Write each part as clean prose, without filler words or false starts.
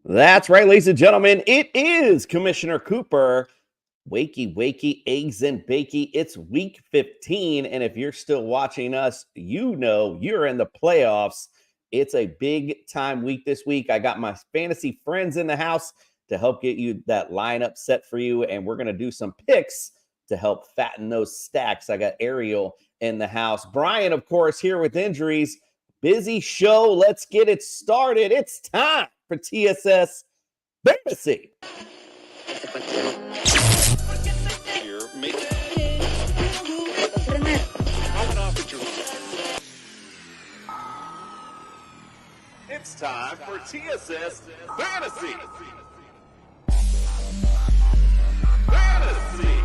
That's right, ladies and gentlemen. It is Commissioner Cooper. Wakey, wakey, eggs and bakey. It's week 15. And if you're still watching us, you know you're in the playoffs. It's a big time week this week. I got my fantasy friends in the house to help get you that lineup set for you. And we're going to do some picks to help fatten those stacks. I got Ariel in the house. Brian, of course, here with injuries. Busy show. Let's get it started. It's time for TSS Fantasy. It's time for TSS Fantasy. Fantasy.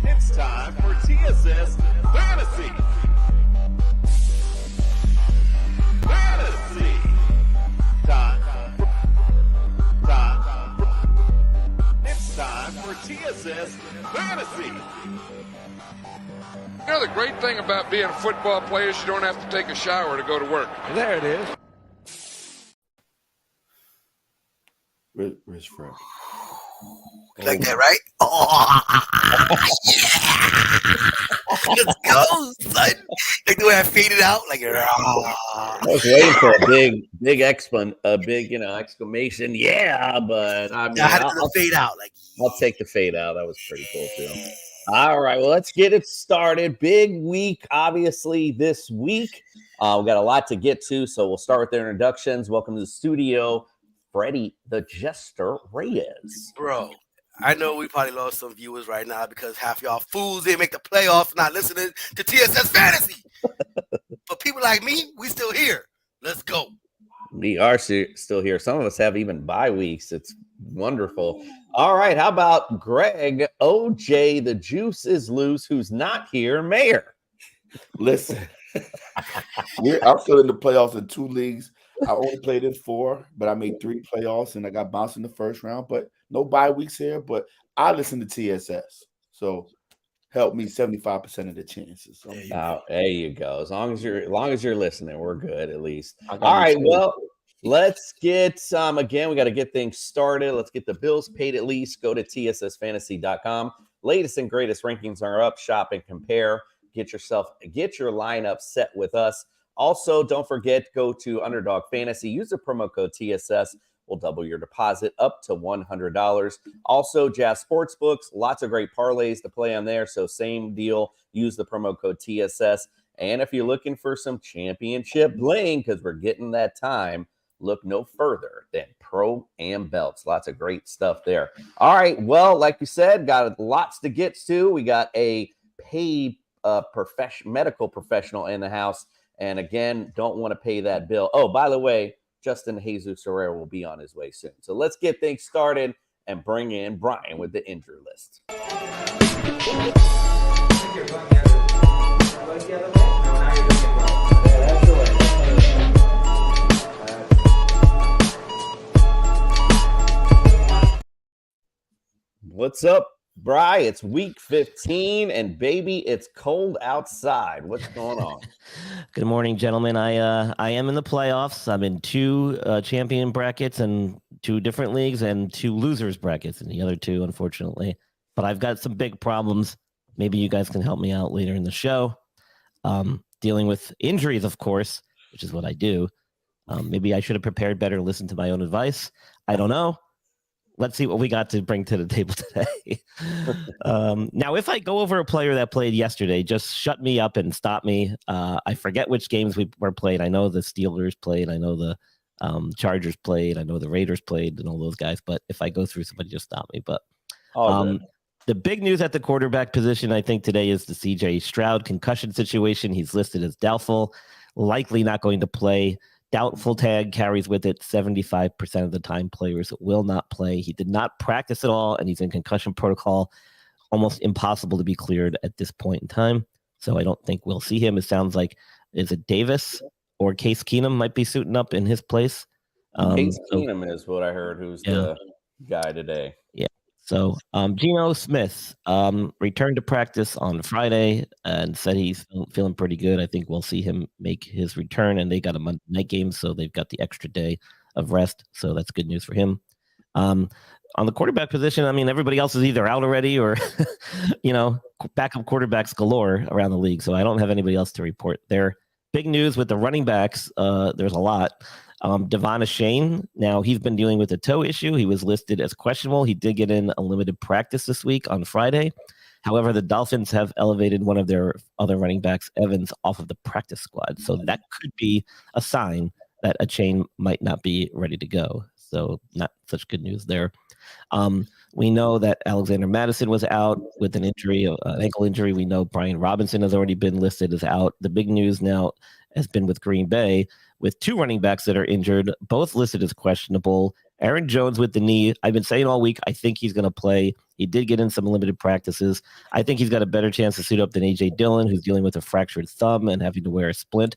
It's time for TSS Fantasy. Fantasy. It's time for TSS Fantasy. You know, the great thing about being a football player is you don't have to take a shower to go to work. There it is. Where's Fred? Like that, right? Oh, yeah. Let's go, son. Like the way I faded out, like, I was waiting for a big exclamation. Yeah, but I mean, I had to fade out. Like, I'll take the fade out. That was pretty cool too. All right, well, let's get it started. Big week, obviously, this week. We got a lot to get to, so we'll start with the introductions. Welcome to the studio, Freddie the Jester Reyes. bro, I know we probably lost some viewers right now because half y'all fools didn't make the playoffs, not listening to TSS Fantasy. But people like me, we still here. Let's go. We are still here. Some of us have even bye weeks. It's wonderful. All right, how about Greg, OJ, the juice is loose, who's not here, Mayor? Listen, I'm still in the playoffs in 2 leagues. I only played in 4, but I made 3 playoffs, and I got bounced in the first round. But no bye weeks here. But I listen to TSS, so help me 75% of the chances. So, there you go. As long as you're listening, we're good at least. All right, well, let's get again, we got to get things started. Let's get the bills paid at least. Go to tssfantasy.com. Latest and greatest rankings are up. Shop and compare. Get your lineup set with us. Also, don't forget, go to Underdog Fantasy. Use the promo code TSS. We'll double your deposit up to $100. Also, Jazz Sportsbooks, lots of great parlays to play on there. So same deal. Use the promo code TSS. And if you're looking for some championship bling, because we're getting that time, look no further than Pro-Am Belts. Lots of great stuff there. All right. Well, like you said, got lots to get to. We got a paid medical professional in the house. And again, don't want to pay that bill. Oh, by the way, Justin Jesus Herrera will be on his way soon. So let's get things started and bring in Brian with the injury list. What's up, Bri? It's week 15, and baby, it's cold outside. What's going on? Good morning, gentlemen. I am in the playoffs. I'm in 2 champion brackets and 2 different leagues and 2 losers brackets and the other 2, unfortunately. But I've got some big problems. Maybe you guys can help me out later in the show. Dealing with injuries, of course, which is what I do. Maybe I should have prepared better, listened to my own advice. I don't know. Let's see what we got to bring to the table today. Now, if I go over a player that played yesterday, just shut me up and stop me. I forget which games were played. I know the Steelers played. I know the Chargers played. I know the Raiders played and all those guys. But if I go through somebody, just stop me. But the big news at the quarterback position, I think, today is the C.J. Stroud concussion situation. He's listed as doubtful, likely not going to play. Doubtful tag carries with it 75% of the time players will not play. He did not practice at all, and he's in concussion protocol. Almost impossible to be cleared at this point in time. So I don't think we'll see him. It sounds like, is it Davis or Case Keenum might be suiting up in his place? Case Keenum is what I heard, who's the guy today. Yeah. So Geno Smith returned to practice on Friday and said he's feeling pretty good. I think we'll see him make his return, and they got a Monday night game, so they've got the extra day of rest. So that's good news for him. On the quarterback position, I mean, everybody else is either out already or, backup quarterbacks galore around the league. So I don't have anybody else to report there. Big news with the running backs. There's a lot. Devon Shane, now he's been dealing with a toe issue. He was listed as questionable. He did get in a limited practice this week on Friday. However, the Dolphins have elevated one of their other running backs, Evans, off of the practice squad. So that could be a sign that a chain might not be ready to go. So not such good news there. We know that Alexander Madison was out with an injury, an ankle injury. We know Brian Robinson has already been listed as out. The big news now has been with Green Bay, with 2 running backs that are injured, both listed as questionable. Aaron Jones with the knee. I've been saying all week, I think he's going to play. He did get in some limited practices. I think he's got a better chance to suit up than A.J. Dillon, who's dealing with a fractured thumb and having to wear a splint,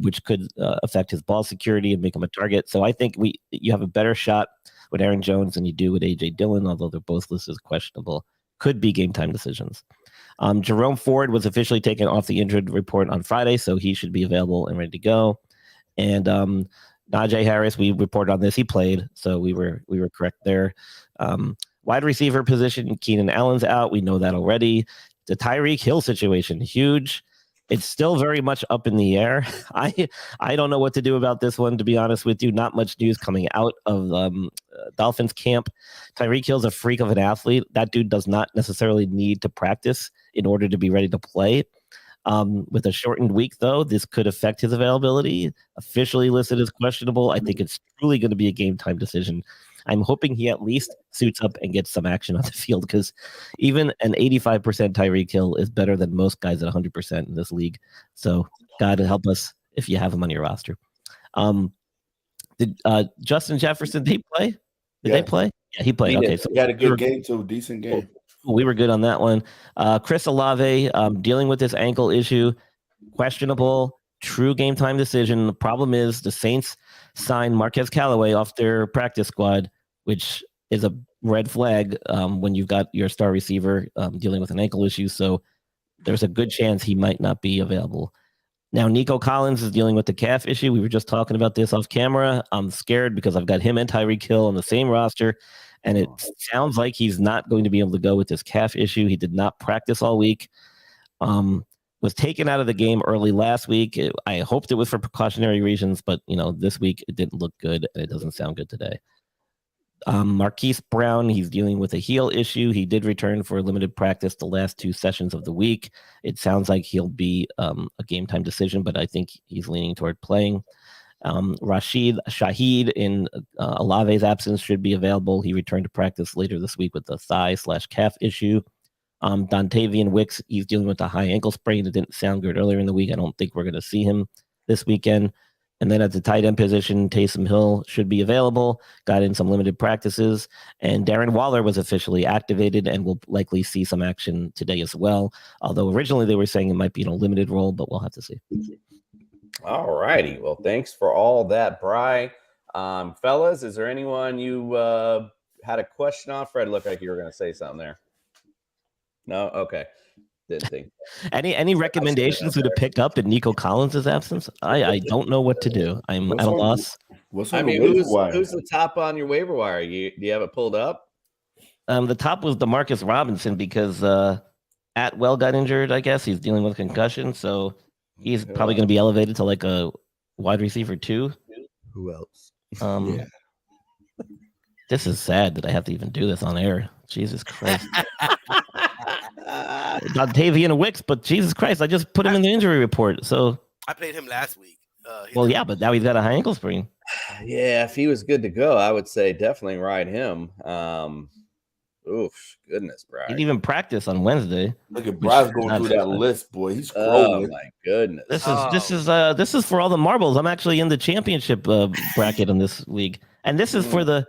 which could affect his ball security and make him a target. So I think you have a better shot with Aaron Jones than you do with A.J. Dillon, although they're both listed as questionable. Could be game time decisions. Jerome Ford was officially taken off the injured report on Friday, so he should be available and ready to go. And Najee Harris, we reported on this. He played, so we were correct there. Wide receiver position, Keenan Allen's out. We know that already. The Tyreek Hill situation, huge. It's still very much up in the air. I don't know what to do about this one, to be honest with you. Not much news coming out of Dolphins camp. Tyreek Hill's a freak of an athlete. That dude does not necessarily need to practice in order to be ready to play. With a shortened week, though, this could affect his availability. Officially listed as questionable. I think it's truly going to be a game time decision. I'm hoping he at least suits up and gets some action on the field, because even an 85% Tyreek Hill is better than most guys at 100% in this league. So God help us if you have him on your roster. Did Justin Jefferson, did he play? Did they play? Yeah, he played. Okay, so he had a good game too, decent game. We were good on that one. Chris Olave dealing with this ankle issue, questionable, true game time decision. The problem is the Saints signed Marquez Callaway off their practice squad, which is a red flag when you've got your star receiver dealing with an ankle issue. So there's a good chance he might not be available. Now, Nico Collins is dealing with the calf issue. We were just talking about this off camera. I'm scared because I've got him and Tyreek Hill on the same roster, and it sounds like he's not going to be able to go with this calf issue. He did not practice all week. Was taken out of the game early last week. I hoped it was for precautionary reasons, but this week it didn't look good, and it doesn't sound good today. Marquise Brown, he's dealing with a heel issue. He did return for limited practice the last 2 sessions of the week. It sounds like he'll be a game time decision, but I think he's leaning toward playing. Rashid Shaheed, in Olave's absence, should be available. He returned to practice later this week with the thigh/calf issue. Dontavian Wicks, he's dealing with a high ankle sprain. It didn't sound good earlier in the week. I don't think we're going to see him this weekend. And then at the tight end position, Taysom Hill should be available, got in some limited practices. And Darren Waller was officially activated and will likely see some action today as well. Although originally they were saying it might be in a limited role, but we'll have to see. All righty. Well, thanks for all that, Bri. Fellas, is there anyone you had a question on? Fred, looked like you were going to say something there. No? Okay. Didn't think. Any recommendations who to pick up in Nico Collins' absence? I don't know what to do. I'm at a loss. Who's the top on your waiver wire? Do you have it pulled up? The top was DeMarcus Robinson because Atwell got injured, I guess. He's dealing with concussion, so he's probably going to be elevated to like a wide receiver 2. Who else? Yeah. This is sad that I have to even do this on air. Jesus Christ. Dontavian Wicks, but Jesus Christ, I just put him in the injury report. So I played him last week. Yeah, but now he's got a high ankle sprain. Yeah, if he was good to go, I would say definitely ride him. Oof, goodness, Brian. He didn't even practice on Wednesday. Look at Brian going through that list, boy. He's scrolling. Oh my goodness. This is for all the marbles. I'm actually in the championship bracket in this league, and this is for the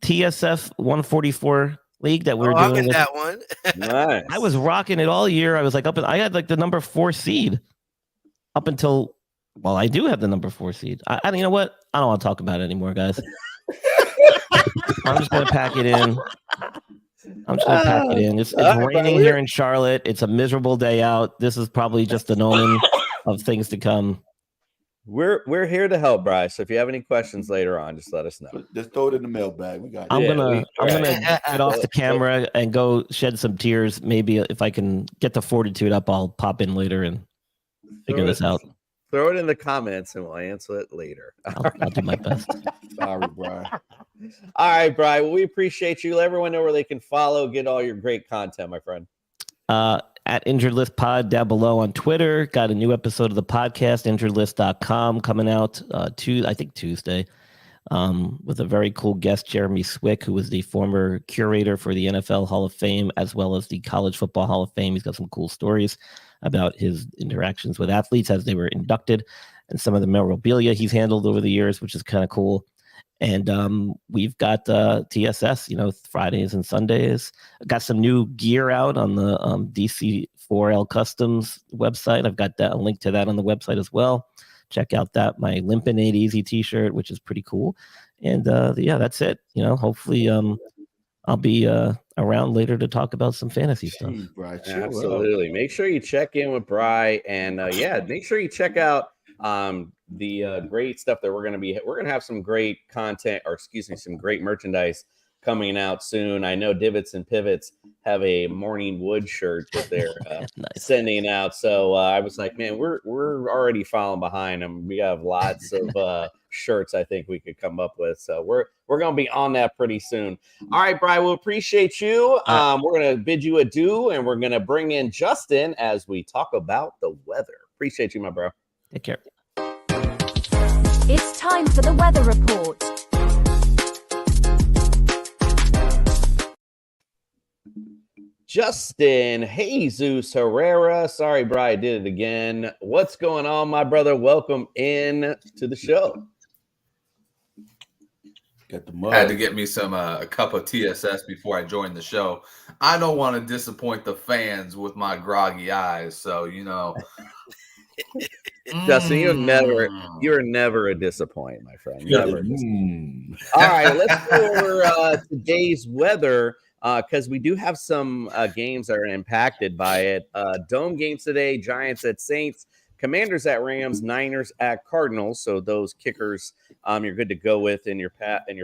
TSF 144 league that we're doing. I'm in that one. Nice. I was rocking it all year. I was like I had like the number 4 seed up until. Well, I do have the number 4 seed. I you know what? I don't want to talk about it anymore, guys. I'm just gonna pack it in. I'm just gonna pack it in. It's raining here in Charlotte. It's a miserable day out. This is probably just an omen of things to come. We're here to help, Bryce. So if you have any questions later on, just let us know. Just throw it in the mailbag. We got it. I'm gonna get off the camera and go shed some tears. Maybe if I can get the fortitude up, I'll pop in later and figure this out. Throw it in the comments and we'll answer it later. I'll do my best. Sorry, Brian. All right, Brian. Well, we appreciate you. Let everyone know where they can follow, get all your great content, my friend. At Injured List Pod down below on Twitter. Got a new episode of the podcast, injuredlist.com, coming out Tuesday, with a very cool guest, Jeremy Swick, who was the former curator for the NFL Hall of Fame as well as the College Football Hall of Fame. He's got some cool stories about his interactions with athletes as they were inducted and some of the memorabilia he's handled over the years, which is kind of cool. And we've got TSS, Fridays and Sundays. Got some new gear out on the DC4L Customs website. I've got a link to that on the website as well. Check out my Limpin' Ain't Easy t-shirt, which is pretty cool. And that's it. Hopefully I'll be around later to talk about some fantasy stuff. Absolutely. Make sure you check in with Bri, and make sure you check out the great stuff that we're going to have some great content, some great merchandise coming out soon. I know Divots and Pivots have a Morning Wood shirt that they're sending out. So I was like, man, we're already falling behind them. We have lots of shirts I think we could come up with. So we're going to be on that pretty soon. All right, Brian, we'll appreciate you. We're going to bid you adieu, and we're going to bring in Justin as we talk about the weather. Appreciate you, my bro. Take care. It's time for the weather report. Justin Jesus Herrera. Sorry, Bri, I did it again. What's going on, my brother? Welcome in to the show. Get the mug. Had to get me some a cup of TSS before I joined the show. I don't want to disappoint the fans with my groggy eyes, so Justin, you're never a disappointment, my friend. Never. All right, let's go over today's weather because we do have some games that are impacted by it. Dome games today: Giants at Saints, Commanders at Rams, Niners at Cardinals. So those kickers, you're good to go with, and your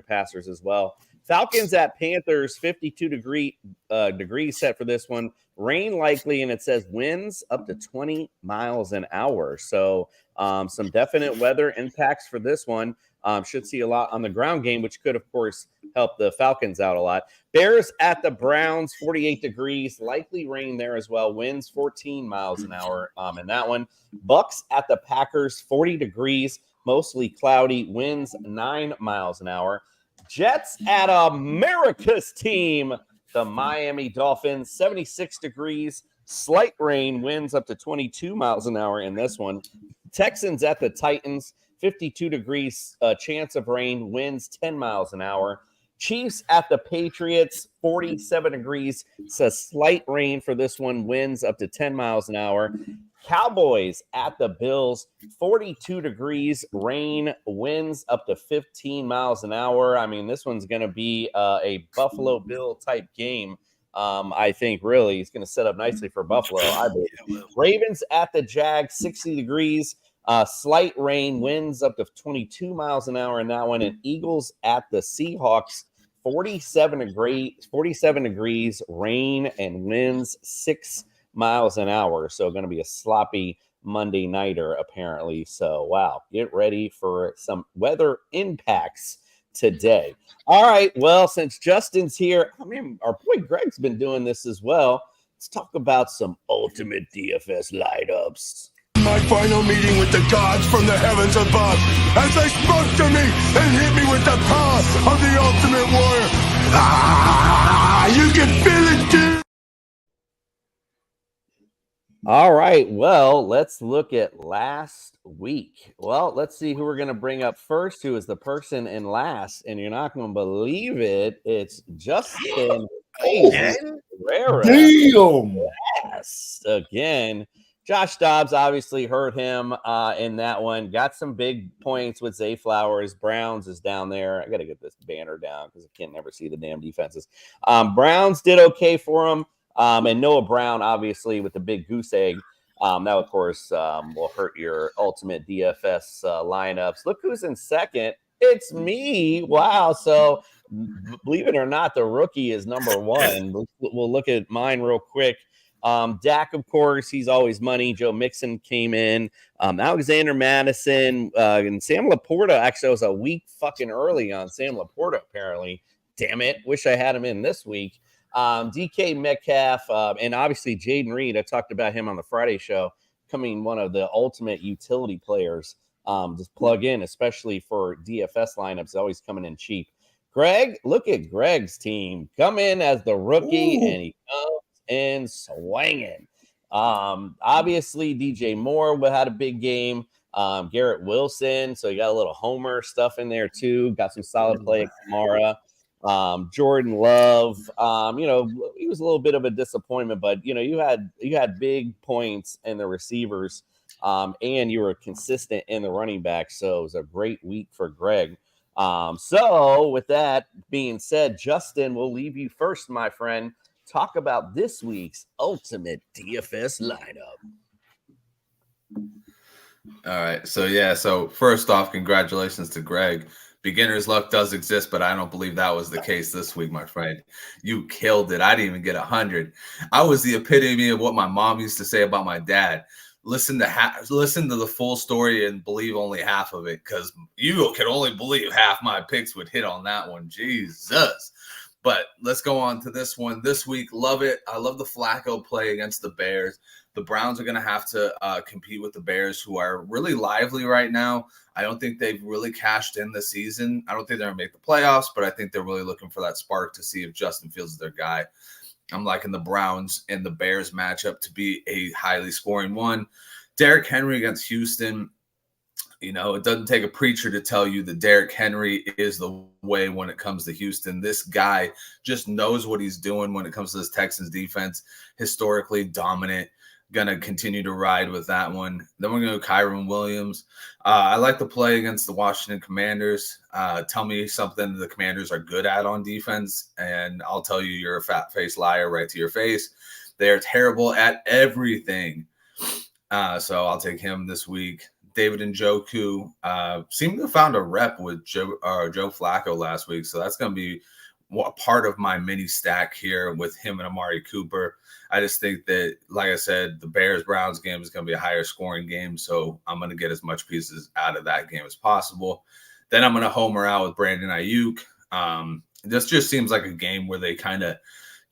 passers as well. Falcons at Panthers, 52 degrees set for this one. Rain likely, and it says winds up to 20 miles an hour. So some definite weather impacts for this one. Should see a lot on the ground game, which could, of course, help the Falcons out a lot. Bears at the Browns, 48 degrees. Likely rain there as well. Winds 14 miles an hour in that one. Bucks at the Packers, 40 degrees. Mostly cloudy. Winds 9 miles an hour. Jets at America's team, the Miami Dolphins, 76 degrees, slight rain, winds up to 22 miles an hour in this one. Texans at the Titans, 52 degrees, chance of rain, winds 10 miles an hour. Chiefs at the Patriots, 47 degrees, says slight rain for this one, winds up to 10 miles an hour. Cowboys at the Bills, 42 degrees, rain, winds up to 15 miles an hour. I mean, this one's going to be a Buffalo Bill type game. I think really it's going to set up nicely for Buffalo, I believe. Ravens at the Jags, 60 degrees, slight rain, winds up to 22 miles an hour in that one. And Eagles at the Seahawks, 47 degrees, rain and winds 6 miles an hour. So going to be a sloppy Monday nighter apparently. So wow, get ready for some weather impacts today. All right, well, since Justin's here, I mean, our boy Greg's been doing this as well. Let's talk about some ultimate DFS light-ups. My final meeting with the gods from the heavens above as they spoke to me and hit me with the power of the ultimate warrior. You can feel it, dude. All right, well, let's look at last week. Well, let's see who we're going to bring up first, who is the person in last, and you're not going to believe it. It's Justin Herrera. Damn. Yes, again, Josh Dobbs obviously hurt him in that one. Got some big points with Zay Flowers. Browns is down there. I got to get this banner down because I can't never see the damn defenses. Browns did okay for him. And Noah Brown, obviously, with the big goose egg. That, of course, will hurt your ultimate DFS lineups. Look who's in second. It's me. Wow. So believe it or not, the rookie is number one. We'll look at mine real quick. Dak, of course, he's always money. Joe Mixon came in. Alexander Madison and Sam Laporta. Actually, I was a week fucking early on Sam Laporta, apparently. Damn it. Wish I had him in this week. DK Metcalf and obviously Jaden Reed. I talked about him on the Friday show, coming one of the ultimate utility players. Just plug in, especially for DFS lineups, always coming in cheap. Greg, look at Greg's team. Come in as the rookie, and he comes in swinging. Obviously, DJ Moore had a big game. Garrett Wilson, so you got a little Homer stuff in there too. Got some solid play at Kamara. Jordan Love, he was a little bit of a disappointment, but you had big points in the receivers, and you were consistent in the running back. So it was a great week for Greg. So with that being said, Justin, we'll leave you first, my friend. Talk about this week's ultimate DFS lineup. All right. So first off, congratulations to Greg. Beginner's luck does exist, but I don't believe that was the case this week, my friend. You killed it. I didn't even get 100. I was the epitome of what my mom used to say about my dad. Listen to the full story and believe only half of it, because you can only believe half my picks would hit on that one. Jesus. But let's go on to this one. This week, love it. I love the Flacco play against the Bears. The Browns are going to have to compete with the Bears, who are really lively right now. I don't think they've really cashed in this season. I don't think they're going to make the playoffs, but I think they're really looking for that spark to see if Justin Fields is their guy. I'm liking the Browns and the Bears matchup to be a highly scoring one. Derrick Henry against Houston. It doesn't take a preacher to tell you that Derrick Henry is the way when it comes to Houston. This guy just knows what he's doing when it comes to this Texans defense. Historically dominant. Going to continue to ride with that one. Then we're going to go Kyron Williams. I like the play against the Washington Commanders. Tell me something the Commanders are good at on defense, and I'll tell you you're a fat-faced liar right to your face. They are terrible at everything. So I'll take him this week. David Njoku seemed to have found a rep with Joe Flacco last week, so that's going to be a part of my mini stack here with him and Amari Cooper. I just think that, like I said, the Bears-Browns game is going to be a higher scoring game, so I'm going to get as much pieces out of that game as possible. Then I'm going to homer out with Brandon Ayuk. This just seems like a game where they kind of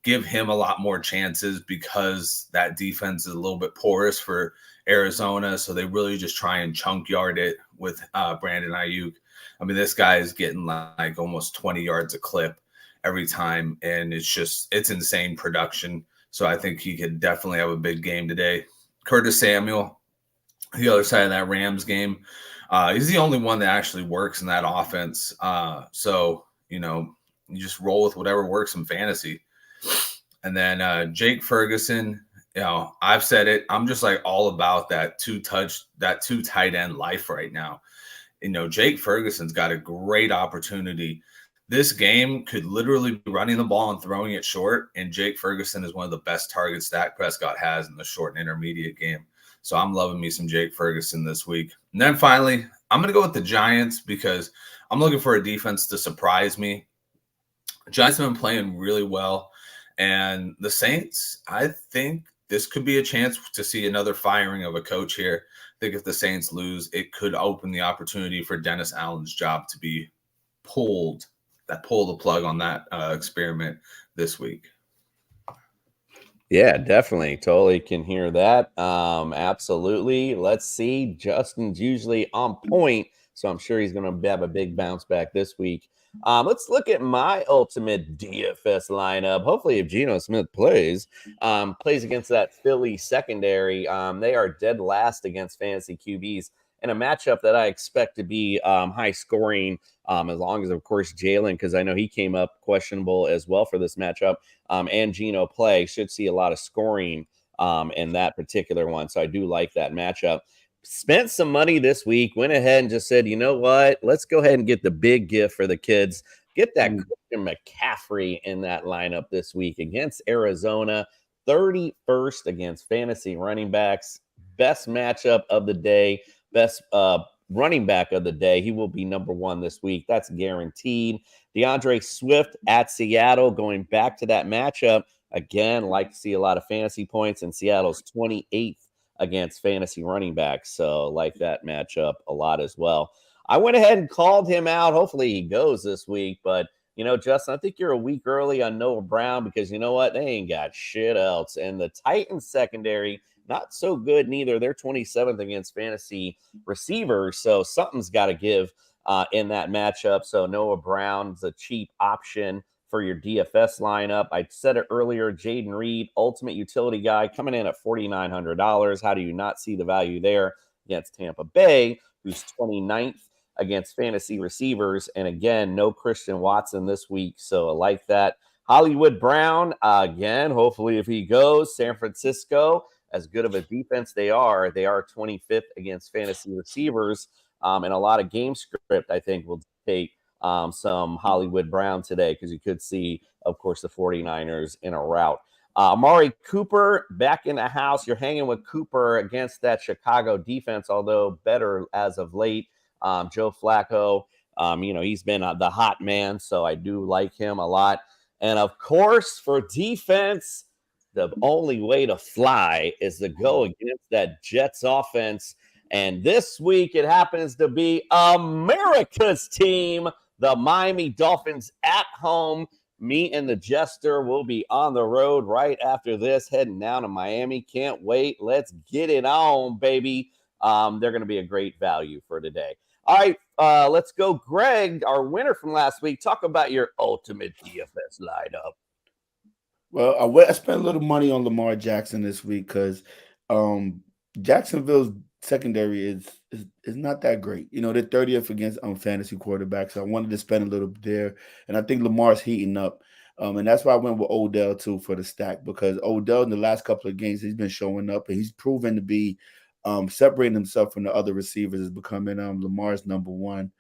give him a lot more chances because that defense is a little bit porous for Arizona, so they really just try and chunk yard it with Brandon Ayuk. I mean, this guy is getting like almost 20 yards a clip every time, and it's insane production. So I think he could definitely have a big game today. Curtis Samuel, the other side of that Rams game, he's the only one that actually works in that offense. So you just roll with whatever works in fantasy. And then Jake Ferguson, I've said it. I'm just like all about that two tight end life right now. Jake Ferguson's got a great opportunity. This game could literally be running the ball and throwing it short, and Jake Ferguson is one of the best targets Dak Prescott has in the short and intermediate game. So I'm loving me some Jake Ferguson this week. And then finally, I'm going to go with the Giants because I'm looking for a defense to surprise me. The Giants have been playing really well, and the Saints, I think this could be a chance to see another firing of a coach here. I think if the Saints lose, it could open the opportunity for Dennis Allen's job to be pull the plug on that experiment this week. Yeah, definitely. Totally can hear that. Absolutely. Let's see. Justin's usually on point, so I'm sure he's going to have a big bounce back this week. Let's look at my ultimate DFS lineup. Hopefully, if Geno Smith plays against that Philly secondary, they are dead last against fantasy QBs in a matchup that I expect to be high scoring, as long as, of course, Jalen, because I know he came up questionable as well for this matchup, and Geno play, should see a lot of scoring in that particular one. So I do like that matchup. Spent some money this week, went ahead and just said, you know what? Let's go ahead and get the big gift for the kids. Get that Christian McCaffrey in that lineup this week against Arizona, 31st against fantasy running backs. Best matchup of the day, best running back of the day. He will be number one this week. That's guaranteed. DeAndre Swift at Seattle, going back to that matchup. Again, like to see a lot of fantasy points, and Seattle's 28th against fantasy running backs. So like that matchup a lot as well. I went ahead and called him out. Hopefully he goes this week. But, Justin, I think you're a week early on Noah Brown because you know what? They ain't got shit else. And the Titans secondary, not so good neither. They're 27th against fantasy receivers. So something's got to give in that matchup. So Noah Brown's a cheap option for your DFS lineup. I said it earlier, Jaden Reed, ultimate utility guy, coming in at $4,900. How do you not see the value there against Tampa Bay, who's 29th against fantasy receivers? And again, no Christian Watson this week, so I like that. Hollywood Brown, again, hopefully if he goes, San Francisco, as good of a defense they are 25th against fantasy receivers. And a lot of game script, I think, will take some Hollywood Brown today because you could see, of course, the 49ers in a rout. Amari Cooper back in the house. You're hanging with Cooper against that Chicago defense, although better as of late. Joe Flacco, he's been the hot man, so I do like him a lot. And, of course, for defense, the only way to fly is to go against that Jets offense. And this week it happens to be America's team, the Miami Dolphins at home. Me and the Jester will be on the road right after this, heading down to Miami. Can't wait. Let's get it on, baby. They're going to be a great value for today. All right, let's go. Greg, our winner from last week, talk about your ultimate DFS lineup. Well, I spent a little money on Lamar Jackson this week because Jacksonville's secondary is not that great. They're 30th against fantasy quarterbacks. So I wanted to spend a little bit there, and I think Lamar's heating up. And that's why I went with Odell too for the stack, because Odell in the last couple of games he's been showing up and he's proven to be separating himself from the other receivers, is becoming Lamar's number one.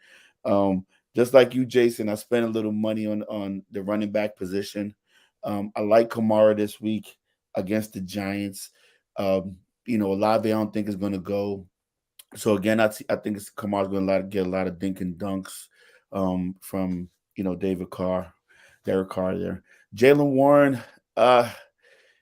Just like you, Jason, I spent a little money on the running back position. I like Kamara this week against the Giants. Olave I don't think is going to go. So again, I think Kamara's going to get a lot of dink and dunks from Derek Carr there. Jaylen Warren,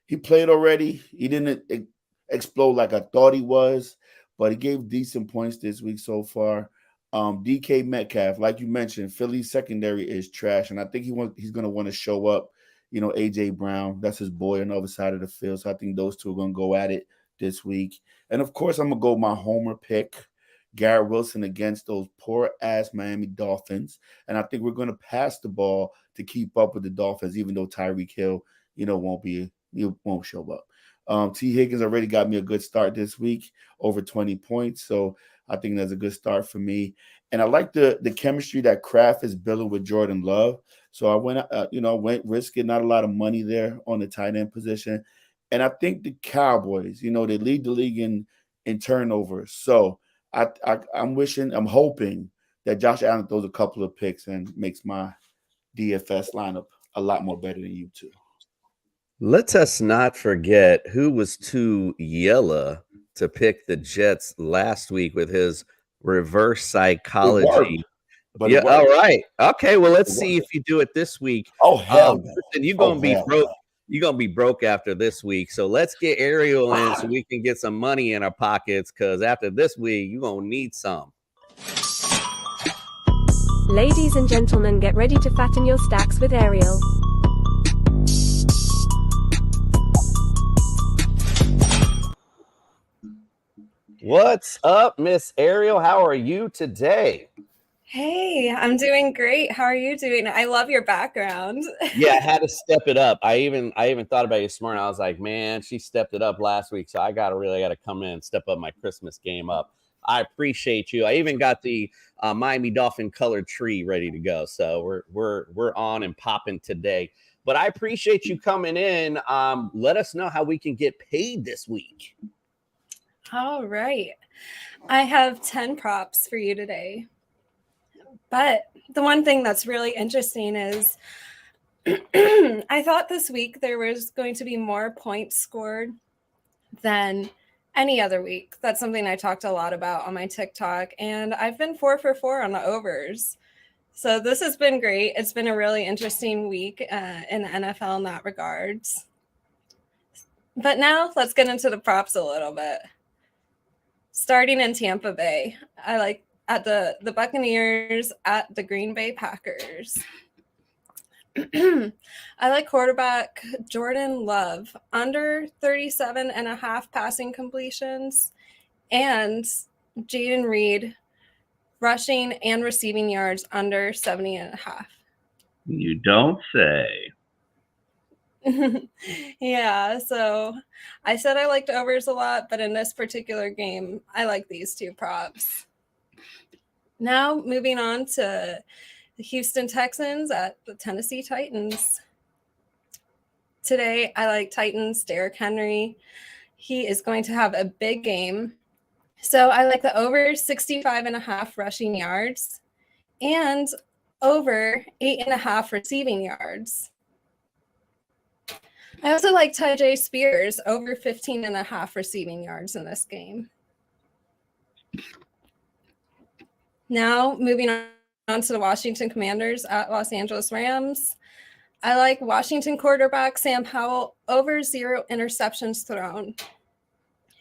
he played already. He didn't explode like I thought he was, but he gave decent points this week so far. DK Metcalf, like you mentioned, Philly's secondary is trash, and I think he's going to want to show up. AJ Brown, that's his boy on the other side of the field. So I think those two are going to go at it this week. And of course, I'm going to go my homer pick, Garrett Wilson against those poor-ass Miami Dolphins. And I think we're going to pass the ball to keep up with the Dolphins, even though Tyreek Hill, won't show up. T. Higgins already got me a good start this week, over 20 points. So I think that's a good start for me. And I like the chemistry that Kraft is building with Jordan Love. So I went risking not a lot of money there on the tight end position. And I think the Cowboys, they lead the league in turnovers. So I'm hoping that Josh Allen throws a couple of picks and makes my DFS lineup a lot more better than you two. Let us not forget who was too yellow to pick the Jets last week with his reverse psychology. All right. Okay, well, let's see if you do it this week. Oh, hell no. Listen, you're going to be broke. You're going to be broke after this week. So let's get Ariel in so we can get some money in our pockets, because after this week, you're going to need some. Ladies and gentlemen, get ready to fatten your stacks with Ariel. What's up, Miss Ariel? How are you today? Hey, I'm doing great. How are you doing? I love your background. Yeah, I had to step it up. I even thought about you this morning. I was like, man, she stepped it up last week, so I really got to come in and step up my Christmas game up. I appreciate you. I even got the Miami Dolphin colored tree ready to go, so we're on and popping today. But I appreciate you coming in. Let us know how we can get paid this week. All right. I have 10 props for you today. But the one thing that's really interesting is I thought this week there was going to be more points scored than any other week. That's something I talked a lot about on my TikTok, and I've been 4 for 4 on the overs. So this has been great. It's been a really interesting week in the NFL in that regards. But now let's get into the props a little bit. Starting in Tampa Bay, I like at the Buccaneers at the Green Bay Packers. I like quarterback Jordan Love under 37.5 passing completions, and Jaden Reed rushing and receiving yards under 70.5. You don't say. Yeah, so I said I liked overs a lot, but in this particular game, I like these two props. Now moving on to the Houston Texans at the Tennessee Titans. Today, I like Titans, Derrick Henry. He is going to have a big game. So I like the over 65.5 rushing yards and over 8.5 receiving yards. I also like Tyjae Spears over 15.5 receiving yards in this game. Now, moving on to the Washington Commanders at Los Angeles Rams. I like Washington quarterback Sam Howell over 0 interceptions thrown.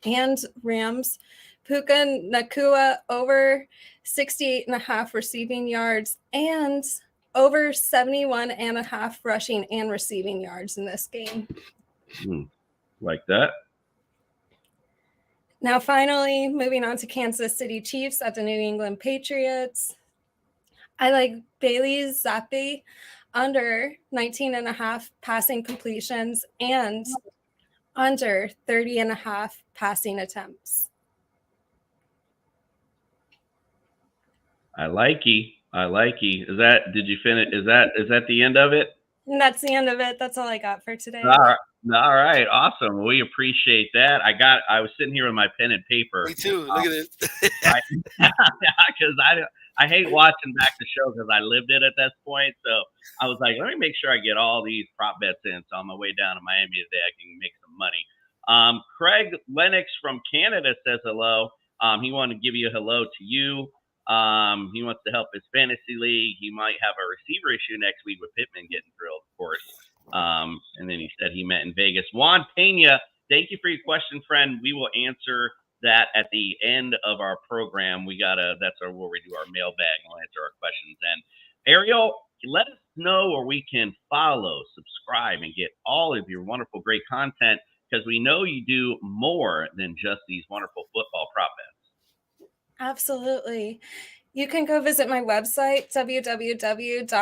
And Rams, Puka Nacua over 68.5 receiving yards and over 71.5 rushing and receiving yards in this game. Like that. Now, finally, moving on to Kansas City Chiefs at the New England Patriots. I like Bailey Zappi under 19.5 passing completions and under 30.5 passing attempts. I like ye. Is that, did you finish? Is that the end of it? And that's the end of it. That's all I got for today. All right. Awesome. Well, we appreciate that. I was sitting here with my pen and paper. Me too. Look at this. Because I hate watching back the show because I lived it at this point. So I was like, let me make sure I get all these prop bets in. So on my way down to Miami today, I can make some money. Craig Lennox from Canada says hello. He wanted to give you a hello to you. He wants to help his fantasy league. He might have a receiver issue next week with Pittman getting drilled, of course. And then he said he met in Vegas. Juan Pena, thank you for your question, friend. We will answer that at the end of our program. That's where we do our mailbag and we'll answer our questions. And Ariel, let us know where we can follow, subscribe, and get all of your wonderful, great content, because we know you do more than just these wonderful football prop bets. Absolutely. You can go visit my website, www.ariel,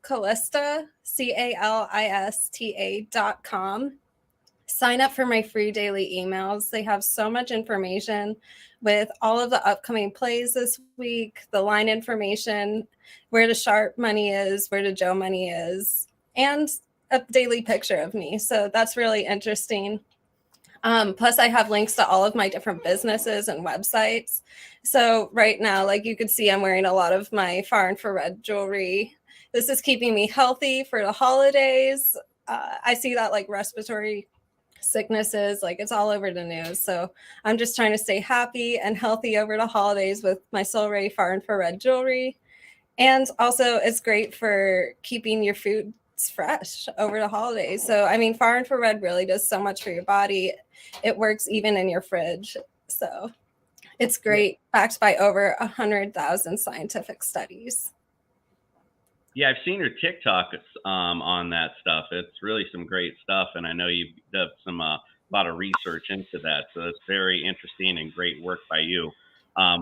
Calista, CALISTA.com. Sign up for my free daily emails. They have so much information with all of the upcoming plays this week, the line information, where the sharp money is, where the Joe money is, and a daily picture of me. So that's really interesting. Plus, I have links to all of my different businesses and websites. So right now, like you could see, I'm wearing a lot of my far infrared jewelry. This is keeping me healthy for the holidays. I see that like respiratory sicknesses, like it's all over the news. So I'm just trying to stay happy and healthy over the holidays with my Solray far infrared jewelry. And also it's great for keeping your food fresh over the holidays. So, I mean, far infrared really does so much for your body. It works even in your fridge. So it's great, backed by over 100,000 scientific studies. Yeah, I've seen your TikToks on that stuff. It's really some great stuff, and I know you've done a lot of research into that. So it's very interesting and great work by you.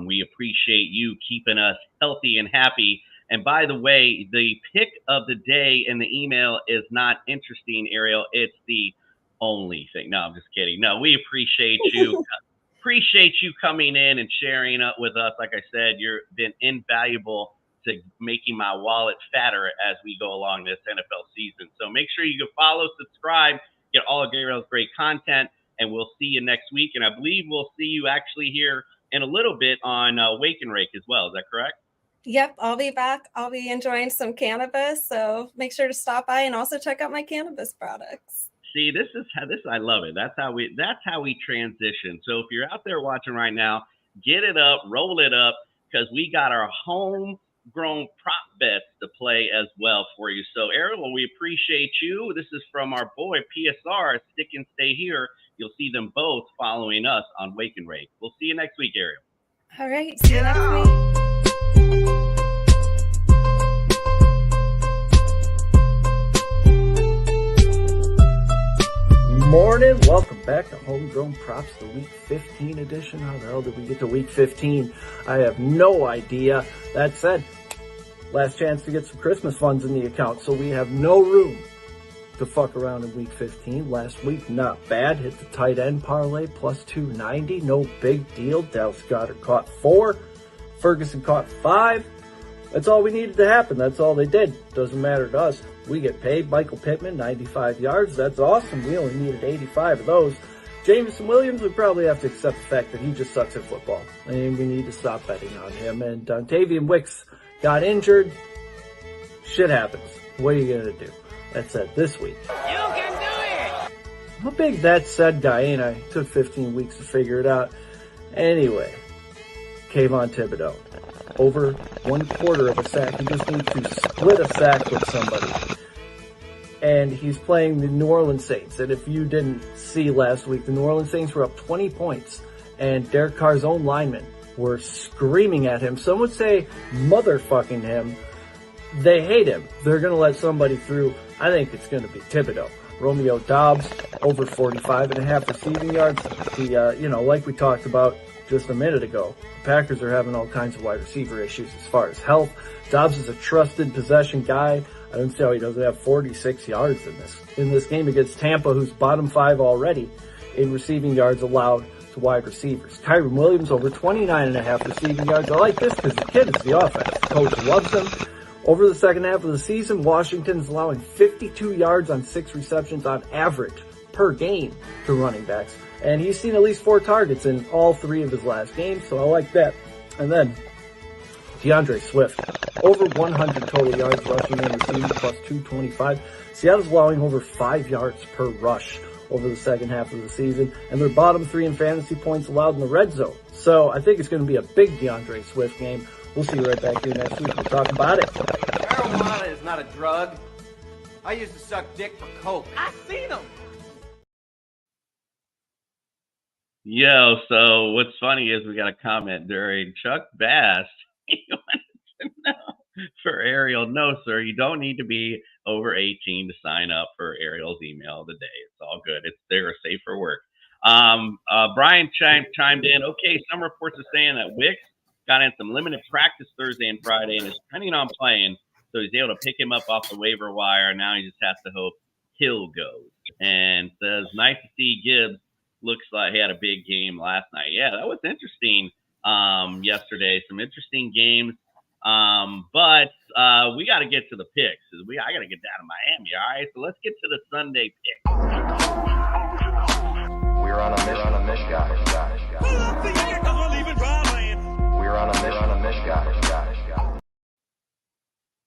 We appreciate you keeping us healthy and happy. And by the way, the pick of the day in the email is not interesting, Ariel. It's the only thing. No, I'm just kidding. No, we appreciate you. Appreciate you coming in and sharing up with us. Like I said, you've been invaluable to making my wallet fatter as we go along this NFL season. So make sure you can follow, subscribe, get all of Gabriel's great content, and we'll see you next week. And I believe we'll see you actually here in a little bit on Wake and Rake as well. Is that correct? Yep, I'll be back. I'll be enjoying some cannabis, so make sure to stop by and also check out my cannabis products. See, this I love it. That's how we transition. So if you're out there watching right now, get it up, roll it up, because we got our homegrown prop bets to play as well for you. So Ariel, we appreciate you. This is from our boy PSR, Stick and Stay Here. You'll see them both following us on Wake and Rake. We'll see you next week, Ariel. All right, see you next week. Morning, welcome back to Homegrown Props, the Week 15 edition. How the hell did we get to Week 15? I have no idea. That said, last chance to get some Christmas funds in the account, so we have no room to fuck around in Week 15. Last week, not bad. Hit the tight end parlay, plus 290. No big deal. Dallas Goedert caught 4. Ferguson caught 5. That's all we needed to happen. That's all they did. Doesn't matter to us. We get paid. Michael Pittman, 95 yards. That's awesome. We only needed 85 of those. Jameson Williams, we probably have to accept the fact that he just sucks at football. And we need to stop betting on him. And Dontavian Wicks got injured. Shit happens. What are you going to do? That's it this week. You can do it! I'm a big that said guy, ain't I? Took 15 weeks to figure it out. Anyway, Kayvon Thibodeau. Over 1/4 of a sack. He just needs to split a sack with somebody. And he's playing the New Orleans Saints. And if you didn't see last week, the New Orleans Saints were up 20 points. And Derek Carr's own linemen were screaming at him. Some would say motherfucking him. They hate him. They're going to let somebody through. I think it's going to be Thibodeau. Romeo Doubs, over 45.5 receiving yards. Like we talked about just a minute ago, the Packers are having all kinds of wide receiver issues as far as health. Dobbs is a trusted possession guy. I don't see how he doesn't have 46 yards in this game against Tampa, who's bottom 5 already in receiving yards allowed to wide receivers. Kyron Williams, over 29.5 receiving yards. I like this because the kid is the offense. The coach loves him. Over the second half of the season, Washington is allowing 52 yards on 6 receptions on average per game to running backs. And he's seen at least 4 targets in all 3 of his last games, so I like that. And then DeAndre Swift, over 100 total yards rushing and receiving, plus 225. Seattle's allowing over 5 yards per rush over the second half of the season, and they're bottom 3 in fantasy points allowed in the red zone. So I think it's going to be a big DeAndre Swift game. We'll see you right back here next week. We'll talk about it. Marijuana is not a drug. I used to suck dick for coke. I seen them. Yo, so what's funny is we got a comment during Chuck Bass. He wanted to know for Ariel. No, sir, you don't need to be over 18 to sign up for Ariel's email of the day. It's all good. They're safe for work. Brian chimed in. Okay, some reports are saying that Wicks got in some limited practice Thursday and Friday and is planning on playing, so he's able to pick him up off the waiver wire. Now he just has to hope Hill goes. And says, nice to see Gibbs. Looks like he had a big game last night. Yeah, that was interesting yesterday. Some interesting games. But we got to get to the picks. I got to get down to Miami, all right? So let's get to the Sunday picks. We're on a mission, guys. We're on a mission, guys.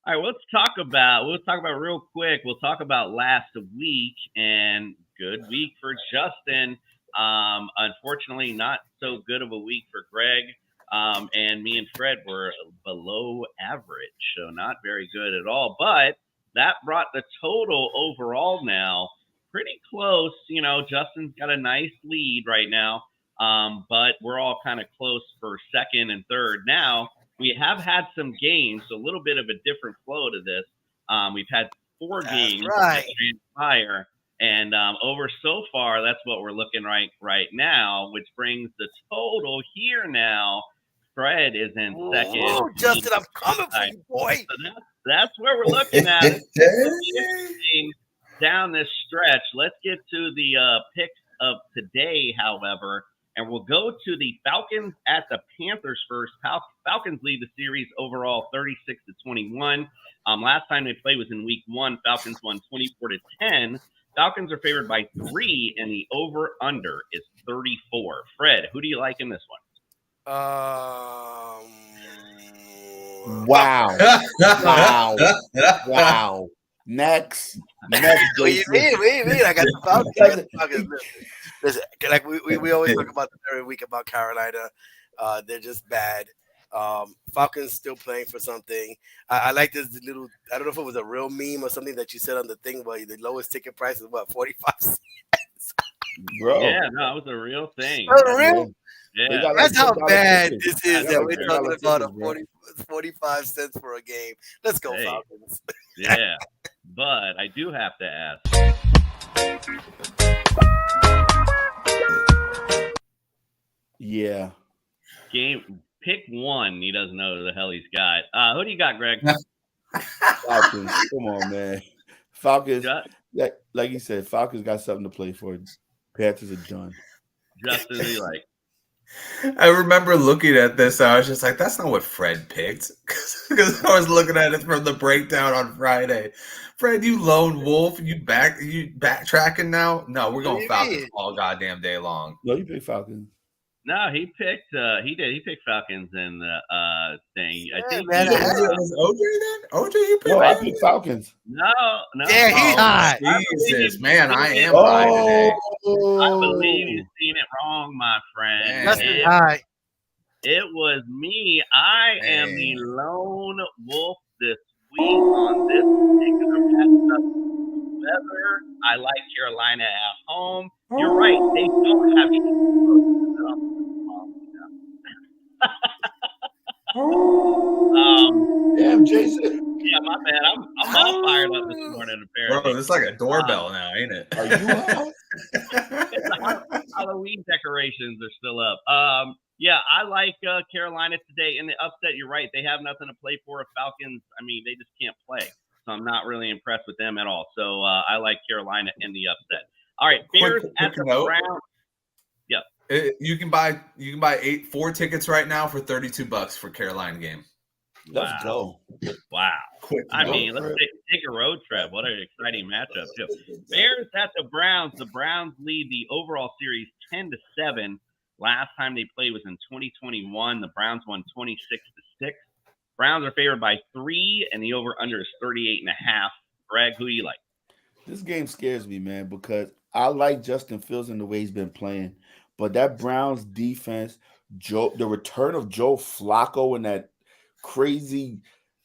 All right, we'll talk about real quick. We'll talk about last week, and good week for Justin. Unfortunately, not so good of a week for Greg. And me and Fred were below average, so not very good at all. But that brought the total overall now pretty close. You know, Justin's got a nice lead right now, but we're all kind of close for second and third. Now, we have had some games, so a little bit of a different flow to this. We've had 4 games that transpire. And over so far, that's what we're looking right now, which brings the total here now. Fred is in second. Oh, Justin, I'm coming for you, boy. So that's where we're looking at. Down this stretch. Let's get to the picks of today, however. And we'll go to the Falcons at the Panthers first. Falcons lead the series overall 36-21. Last time they played was in week 1. Falcons won 24-10. Falcons are favored by 3, and the over-under is 34. Fred, who do you like in this one? Wow. Wow. Next. What do you mean? I got the Falcons. Listen, like we always talk about every week about Carolina. They're just bad. Falcons still playing for something. I like this little. I don't know if it was a real meme or something that you said on the thing, but the lowest ticket price is what, 45 cents. Bro. Yeah, no, it was a real thing. Oh, real? Yeah. That's how bad this is. That like we're talking about a 45 cents for a game. Let's go, Falcons. Yeah, but I do have to ask. Yeah. Pick one. He doesn't know who the hell he's got. Who do you got, Greg? Falcons. Come on, man. Falcons. Like you said, Falcons got something to play for. Panthers are done. Justin, who you like? I remember looking at this. I was just like, "That's not what Fred picked," because I was looking at it from the breakdown on Friday. Fred, you lone wolf. You backtracking now? No, we're going Falcons all goddamn day long. No, you picked Falcons. No, he picked. He did. He picked Falcons in the thing. I think. Man, was OJ then? OJ, you picked? No, I picked Falcons. No. Yeah, he's hot. Jesus, man, I am high today. I believe you've seen it wrong, my friend. That's high. It was me. I am the lone wolf this week on this particular matchup. Weather. I like Carolina at home. You're right. They don't have Damn, Jason. Yeah, my bad. I'm all fired up this morning, apparently. Bro, it's like a doorbell now, ain't it? Are you out? Halloween decorations are still up. Yeah, I like Carolina today in the upset. You're right. They have nothing to play for. Falcons, I mean, they just can't play. So I'm not really impressed with them at all. So I like Carolina in the upset. All right, Bears at the Browns. Yeah. You can buy 4 tickets right now for $32 for Carolina game. Let's go. Wow. I mean, let's take a road trip. What an exciting matchup, too. Bears at the Browns. The Browns lead the overall series 10-7. Last time they played was in 2021. The Browns won 26-6. Browns are favored by 3, and the over-under is 38.5. Greg, who do you like? This game scares me, man, because I like Justin Fields and the way he's been playing. But that Browns defense, the return of Joe Flacco and that crazy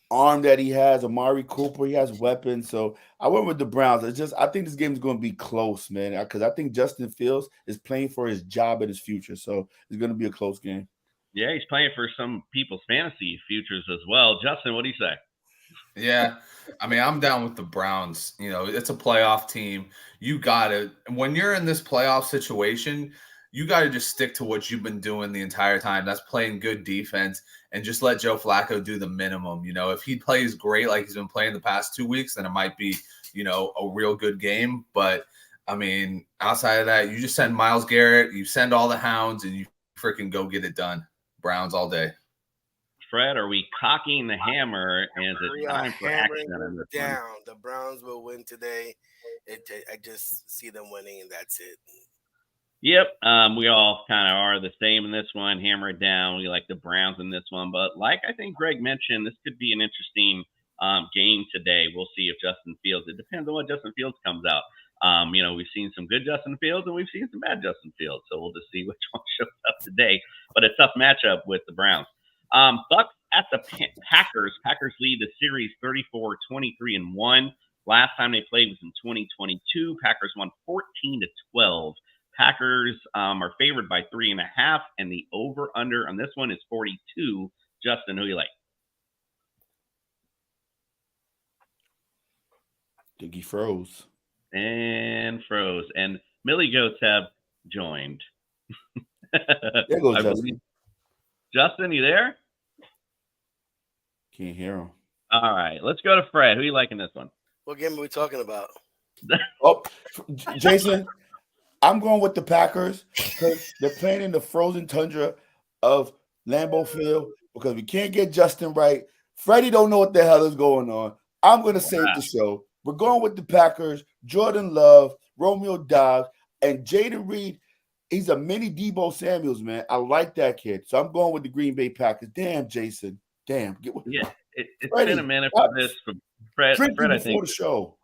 arm that he has, Amari Cooper, he has weapons. So I went with the Browns. I think this game is going to be close, man, because I think Justin Fields is playing for his job and his future. So it's going to be a close game. Yeah, he's playing for some people's fantasy futures as well. Justin, what do you say? Yeah, I mean, I'm down with the Browns. You know, it's a playoff team. You got to, when you're in this playoff situation, you got to just stick to what you've been doing the entire time. That's playing good defense and just let Joe Flacco do the minimum. You know, if he plays great like he's been playing the past 2 weeks, then it might be, you know, a real good game. But, I mean, outside of that, you just send Myles Garrett, you send all the hounds, and you freaking go get it done. Browns all day. Fred, are we cocking the hammer? And is it time for action on this down? The Browns will win today. I just see them winning, and that's it. Yep, we all kind of are the same in this one. Hammer it down. We like the Browns in this one. But like I think Greg mentioned, this could be an interesting game today. We'll see if Justin Fields. It depends on what Justin Fields comes out. You know, we've seen some good Justin Fields and we've seen some bad Justin Fields. So we'll just see which one shows up today. But a tough matchup with the Browns. Bucks at the Packers. Packers lead the series 34-23-1. Last time they played was in 2022. Packers won 14-12. Packers are favored by 3.5, and the over-under on this one is 42. Justin, who you like? Diggy froze. And froze. And Millie Goats have joined. There goes Justin. Justin, you there? Can't hear him. All right. Let's go to Fred. Who you liking this one? What game are we talking about? Oh, Jason, I'm going with the Packers because they're playing in the frozen tundra of Lambeau Field because we can't get Justin right. Freddie don't know what the hell is going on. I'm going to save the show. We're going with the Packers, Jordan Love, Romeo Dobbs, and Jaden Reed. He's a mini Debo Samuels, man. I like that kid. So I'm going with the Green Bay Packers. Damn, Jason. Damn. Yeah, it's Freddie, been a minute for this. From Fred, I think the show.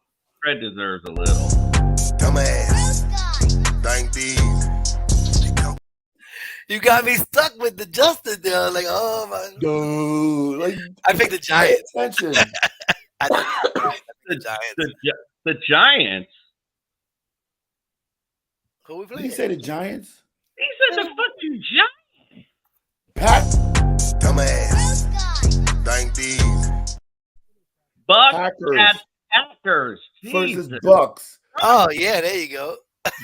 Fred deserves a little. Dumbass. Dang these. You got me stuck with the Justin there. Like, oh my. Dude, like, I picked the Giants. Attention. I picked the Giants. The Giants. Who we Did playing? he say the Giants? He said the fucking Giants. Pack. Dumbass. Dang these. Bucks Packers. at Packers. Versus Jesus. Bucks. Oh, yeah, there you go.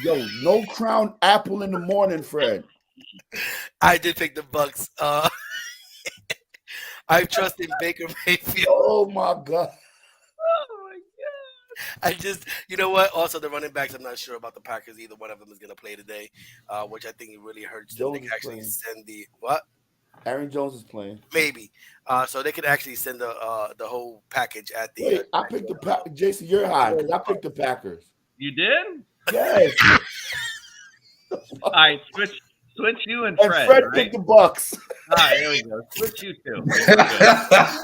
Yo, no crown apple in the morning, Fred. I did pick the Bucks. I trust in Baker Mayfield. Oh my God. Oh my God. I just, you know what? Also, the running backs, I'm not sure about the Packers. Either one of them is going to play today, which I think it really hurts them. They can actually send the what? Aaron Jones is playing. Maybe. So they could actually send the whole package at the. Wait, I picked the Packers. Jason, you're high because I picked the Packers. You did? Yes. All right, switch you and And Fred. Fred right? picked the Bucks. All right, there we go. Switch you two.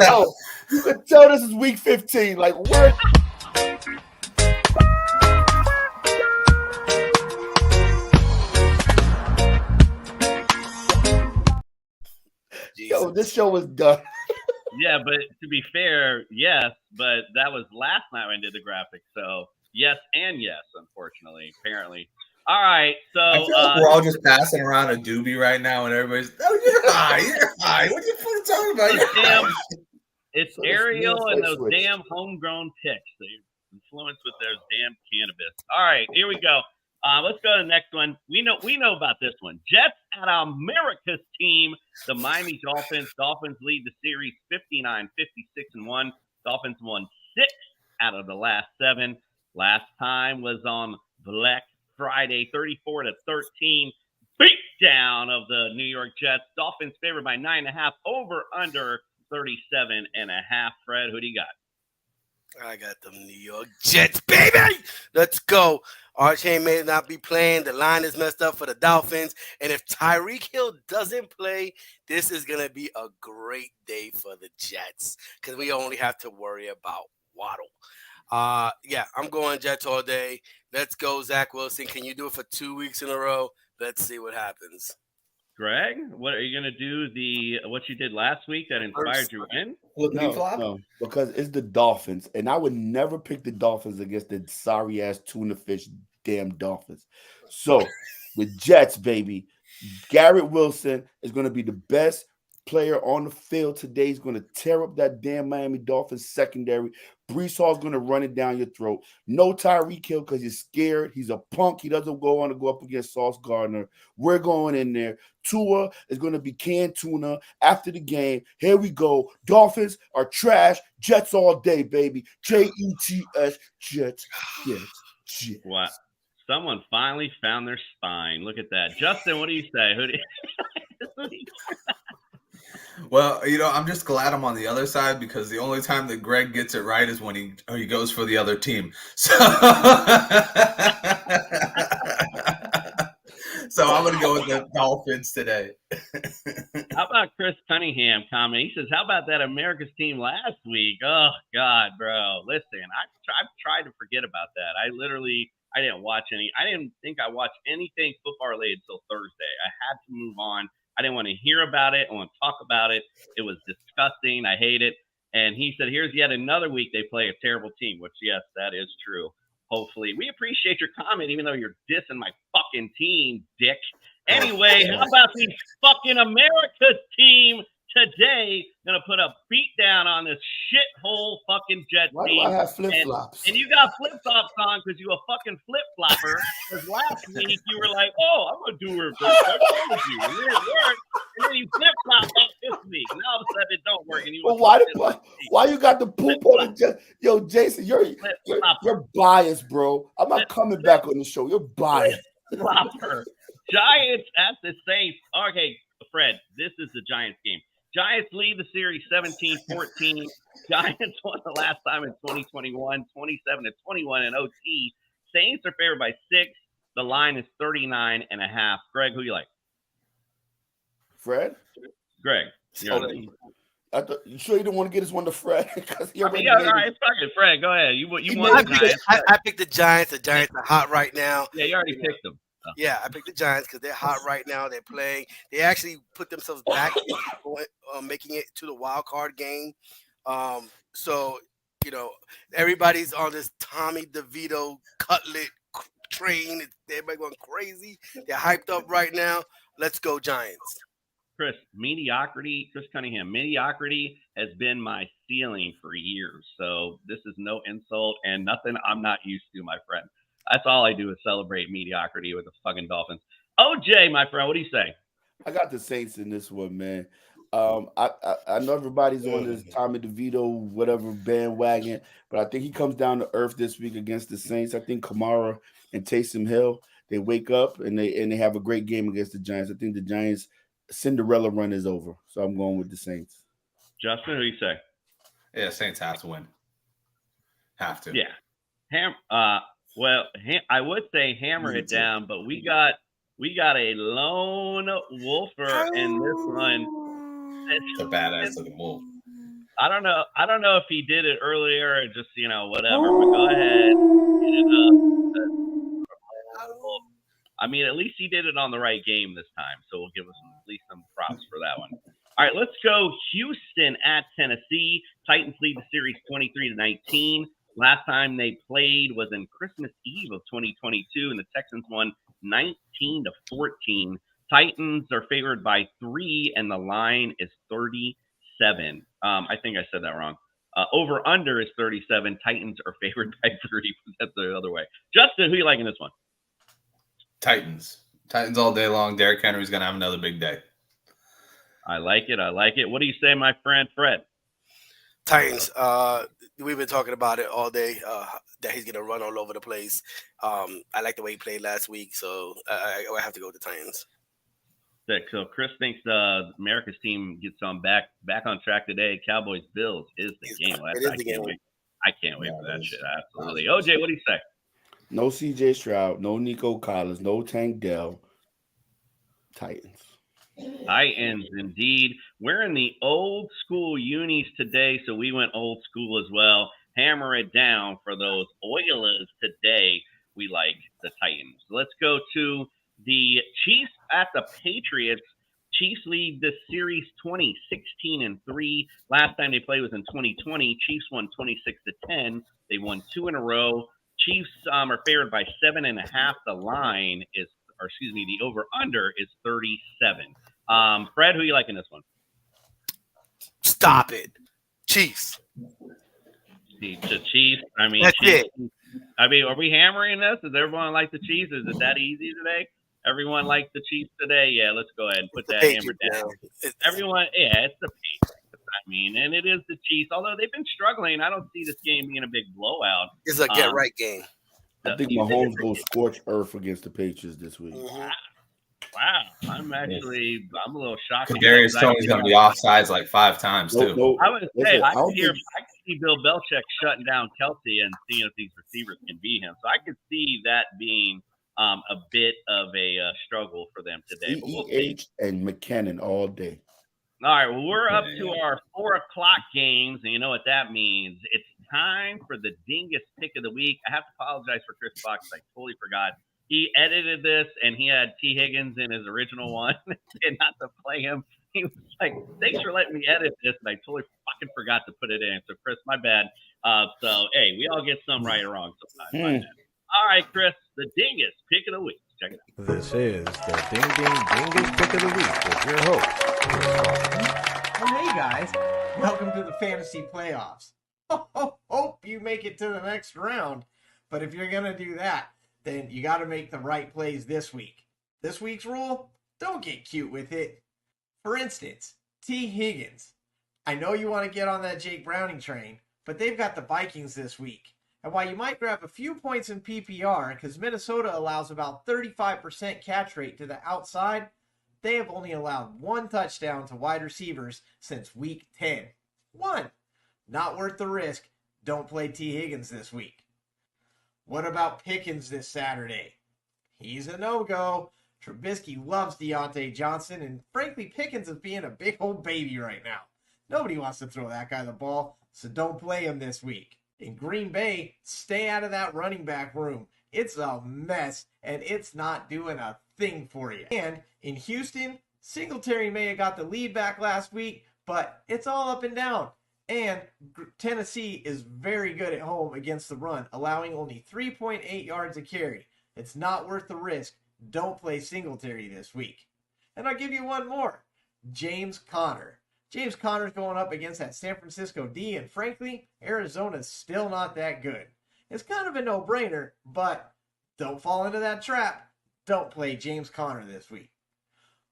Yo, you can tell this is week 15. Like, what? Yo, this show was done. Yeah, but to be fair, yes, but that was last night when I did the graphic. So yes and yes, unfortunately, apparently. All right, so I feel like we're all just passing around a doobie right now, and everybody's, oh, you're high, you're high. What are you fucking talking about? You're high. It's So Ariel and those switch. damn homegrown picks. They're influenced with their damn cannabis. All right, here we go. Let's go to the next one. We know about this one. Jets at America's team, the Miami Dolphins. Dolphins lead the series 59-56-1. Dolphins won 6 out of the last 7. Last time was on Black Friday, 34-13. Beat down of the New York Jets. Dolphins favored by 9.5. Over under 37.5. Fred, who do you got? I got the New York Jets, baby. Let's go. Archie may not be playing. The line is messed up for the Dolphins. And if Tyreek Hill doesn't play, this is going to be a great day for the Jets because we only have to worry about Waddle. Yeah, I'm going Jets all day. Let's go, Zach Wilson. Can you do it for 2 weeks in a row? Let's see what happens. Greg, what are you going to do? What you did last week that inspired your win? No, because it's the Dolphins, and I would never pick the Dolphins against the sorry ass tuna fish damn Dolphins. So the Jets, baby, Garrett Wilson is going to be the best player on the field today. He's going to tear up that damn Miami Dolphins secondary. Brees Hall's going to run it down your throat. No Tyreek Hill because he's scared. He's a punk. He doesn't go on to go up against Sauce Gardner. We're going in there. Tua is going to be canned tuna after the game. Here we go. Dolphins are trash. Jets all day, baby. Jets, Jets, Jets. What? Someone finally found their spine. Look at that. Justin, what do you say? Who do you... Well, I'm just glad I'm on the other side because the only time that Greg gets it right is when he goes for the other team. So I'm going to go with the Dolphins today. How about Chris Cunningham comment? He says, how about that America's team last week? Oh, God, bro. Listen, I've tried to forget about that. I didn't watch any. I didn't think I watched anything football related until Thursday. I had to move on. I didn't want to hear about it. I want to talk about it. It was disgusting. I hate it. And he said, here's yet another week they play a terrible team, which, yes, that is true. Hopefully. We appreciate your comment, even though you're dissing my fucking team, dick. Anyway, how about the fucking America team today going to put a beat down on this shithole fucking Jet Why team? do I have flip-flops? And you got flip-flops on because you a fucking flip-flopper. Because last week you were like, oh, I'm going to do reverse. I told you. And it worked. And then you flip-flop back this week. And all of a sudden it don't work. And you Well, why you got the poop on the Yo, Jason, you're biased, bro. I'm not coming back on the show. You're biased. Flopper. Giants at the Saints. Okay, Fred, this is the Giants game. Giants lead the series 17-14. Giants won the last time in 2021, 27-21 in OT. Saints are favored by 6. The line is 39.5. Greg, who you like? Fred? Greg. You sure you don't want to get this one to Fred? All right, fucking Fred, go ahead. You want the Giants. I picked the Giants. The Giants are hot right now. Yeah, you already picked them. Oh. Yeah, I picked the Giants because they're hot right now. They're playing. They actually put themselves back making it to the wild card game. So, everybody's on this Tommy DeVito cutlet train. Everybody going crazy. They're hyped up right now. Let's go Giants. Chris Cunningham, mediocrity has been my ceiling for years. So this is no insult and nothing I'm not used to, my friend. That's all I do is celebrate mediocrity with the fucking Dolphins. OJ, my friend, what do you say? I got the Saints in this one, man. I know everybody's on this Tommy DeVito whatever bandwagon, but I think he comes down to earth this week against the Saints. I think Kamara and Taysom Hill, they wake up and they have a great game against the Giants. I think the Giants' Cinderella run is over, so I'm going with the Saints. Justin, who do you say? Yeah, Saints have to win. Have to. Yeah. I would say hammer it down, but we got a lone wolfer in this one. It's a badass looking wolf. I don't know if he did it earlier or just whatever. But go ahead. I mean, at least he did it on the right game this time, so we'll give us at least some props for that one. All right, let's go Houston at Tennessee. Titans lead the series 23-19. Last time they played was in Christmas Eve of 2022, and the Texans won 19-14. Titans are favored by 3, and the line is 37. I think I said that wrong. Over under is 37. Titans are favored by 3. That's the other way. Justin, who you like in this one? Titans all day long. Derrick Henry's going to have another big day. I like it. What do you say, my friend Fred? Titans. We've been talking about it all day, that he's going to run all over the place. I like the way he played last week, so I have to go with the Titans. Sick. So Chris thinks America's team gets on back on track today. Cowboys Bills is the game. I can't wait for that shit. Absolutely. OJ, what do you say? No CJ Stroud, no Nico Collins, no Tank Dell. Titans indeed. We're in the old school unis today, so we went old school as well. Hammer it down for those Oilers today. We like the Titans. Let's go to the Chiefs at the Patriots. Chiefs lead the series 20-16-3. Last time they played was in 2020. Chiefs won 26-10. They won 2 in a row. Chiefs are favored by 7.5. The over-under is 37. Fred, who you like in this one? Stop it. Chiefs. The Chiefs. I mean, that's Chiefs. it. I mean, are we hammering this? Does everyone like the Chiefs? Is it that easy today? Everyone likes the Chiefs today? Yeah, let's go ahead and put that hammer down. Everyone, it's the Patriots. I mean, and it is the Chiefs. Although they've been struggling, I don't see this game being a big blowout. It's a get-right game. I think Mahomes goes scorch earth against the Patriots this week. Wow. I'm a little shocked. Kadarius Toney's going to be offsides like 5 times, too. I would say, I could see Bill Belichick shutting down Kelsey and seeing if these receivers can beat him. So I could see that being a bit of a struggle for them today. CEH and McKinnon all day. All right, well, we're up to our 4 o'clock games, and you know what that means. It's time for the Dingus pick of the week. I have to apologize for Chris Fox. I totally forgot. He edited this, and he had T. Higgins in his original one, and not to play him. He was like, thanks for letting me edit this, and I totally fucking forgot to put it in. So, Chris, my bad. Hey, we all get some right or wrong sometimes. All right, Chris, the Dingus pick of the week. Check it out. This is the Dingus pick of the week with your host. Well, hey, guys. Welcome to the fantasy playoffs. Hope you make it to the next round. But if you're going to do that, then you got to make the right plays this week. This week's rule, don't get cute with it. For instance, T. Higgins. I know you want to get on that Jake Browning train, but they've got the Vikings this week. And while you might grab a few points in PPR, because Minnesota allows about 35% catch rate to the outside, they have only allowed 1 touchdown to wide receivers since week 10. 1. Not worth the risk. Don't play T. Higgins this week. What about Pickens this Saturday? He's a no-go. Trubisky loves Deontay Johnson, and frankly, Pickens is being a big old baby right now. Nobody wants to throw that guy the ball, so don't play him this week. In Green Bay, stay out of that running back room. It's a mess, and it's not doing a thing for you. And in Houston, Singletary may have got the lead back last week, but it's all up and down. And Tennessee is very good at home against the run, allowing only 3.8 yards a carry. It's not worth the risk. Don't play Singletary this week. And I'll give you one more. James Conner. James Conner's going up against that San Francisco D, and frankly, Arizona's still not that good. It's kind of a no-brainer, but don't fall into that trap. Don't play James Conner this week.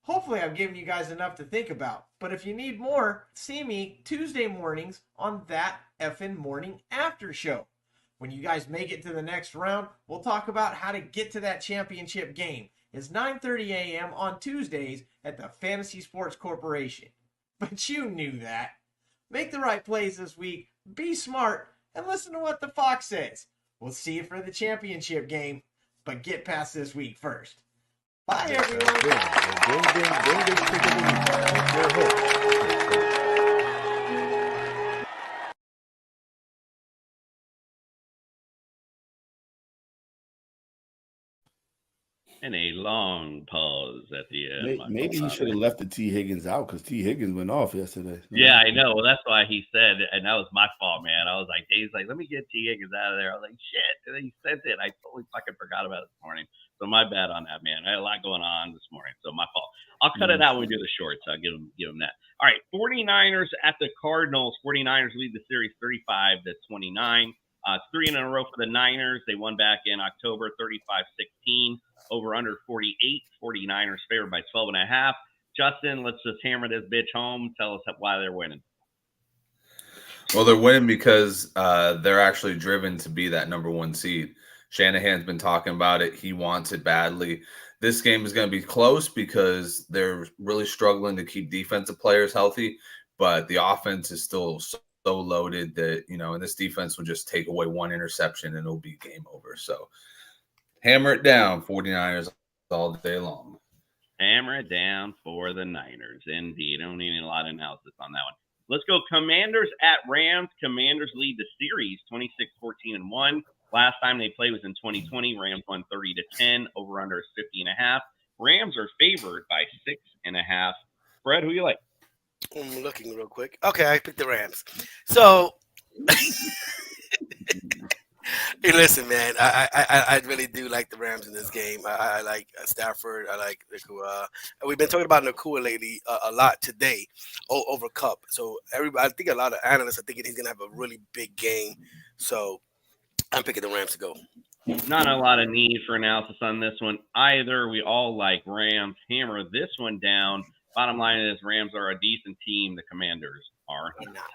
Hopefully I've given you guys enough to think about, but if you need more, see me Tuesday mornings on that Efin Morning After Show. When you guys make it to the next round, we'll talk about how to get to that championship game. It's 9:30 a.m. on Tuesdays at the Fantasy Sports Corporation. But you knew that. Make the right plays this week, be smart, and listen to what the Fox says. We'll see you for the championship game, but get past this week first. Bye, everyone. And a long pause at the end. Maybe he should have left the T. Higgins out because T. Higgins went off yesterday. Yeah, I know. Well, that's why he said, and that was my fault, man. I was like, Dave's like, let me get T. Higgins out of there. I was like, shit. And then he sent it. I totally fucking forgot about it this morning. So my bad on that, man. I had a lot going on this morning. So my fault. I'll cut it out when we do the shorts. I'll give him that. All right. 49ers at the Cardinals. 49ers lead the series 35-29. 3 in a row for the Niners. They won back in October, 35-16. Over under 48. 49ers favored by 12.5. Justin, let's just hammer this bitch home. Tell us why they're winning. Well, they're winning because they're actually driven to be that number 1 seed. Shanahan's been talking about it. He wants it badly. This game is going to be close because they're really struggling to keep defensive players healthy, but the offense is still so loaded that, and this defense will just take away 1 interception and it'll be game over. So hammer it down, 49ers all day long. Hammer it down for the Niners. Indeed. I don't need a lot of analysis on that one. Let's go Commanders at Rams. Commanders lead the series 26-14-1. Last time they played was in 2020. Rams won 30-10. Over under is 50.5. Rams are favored by 6.5. Fred, who you like? I'm looking real quick. Okay, I picked the Rams. So hey, listen, man. I really do like the Rams in this game. I like Stafford. I like Nakua. We've been talking about Nakua lately a lot today over Cup. So I think a lot of analysts are thinking he's gonna have a really big game. So I'm picking the Rams to go. Not a lot of need for analysis on this one either. We all like Rams. Hammer this one down. Bottom line is Rams are a decent team. The Commanders are not.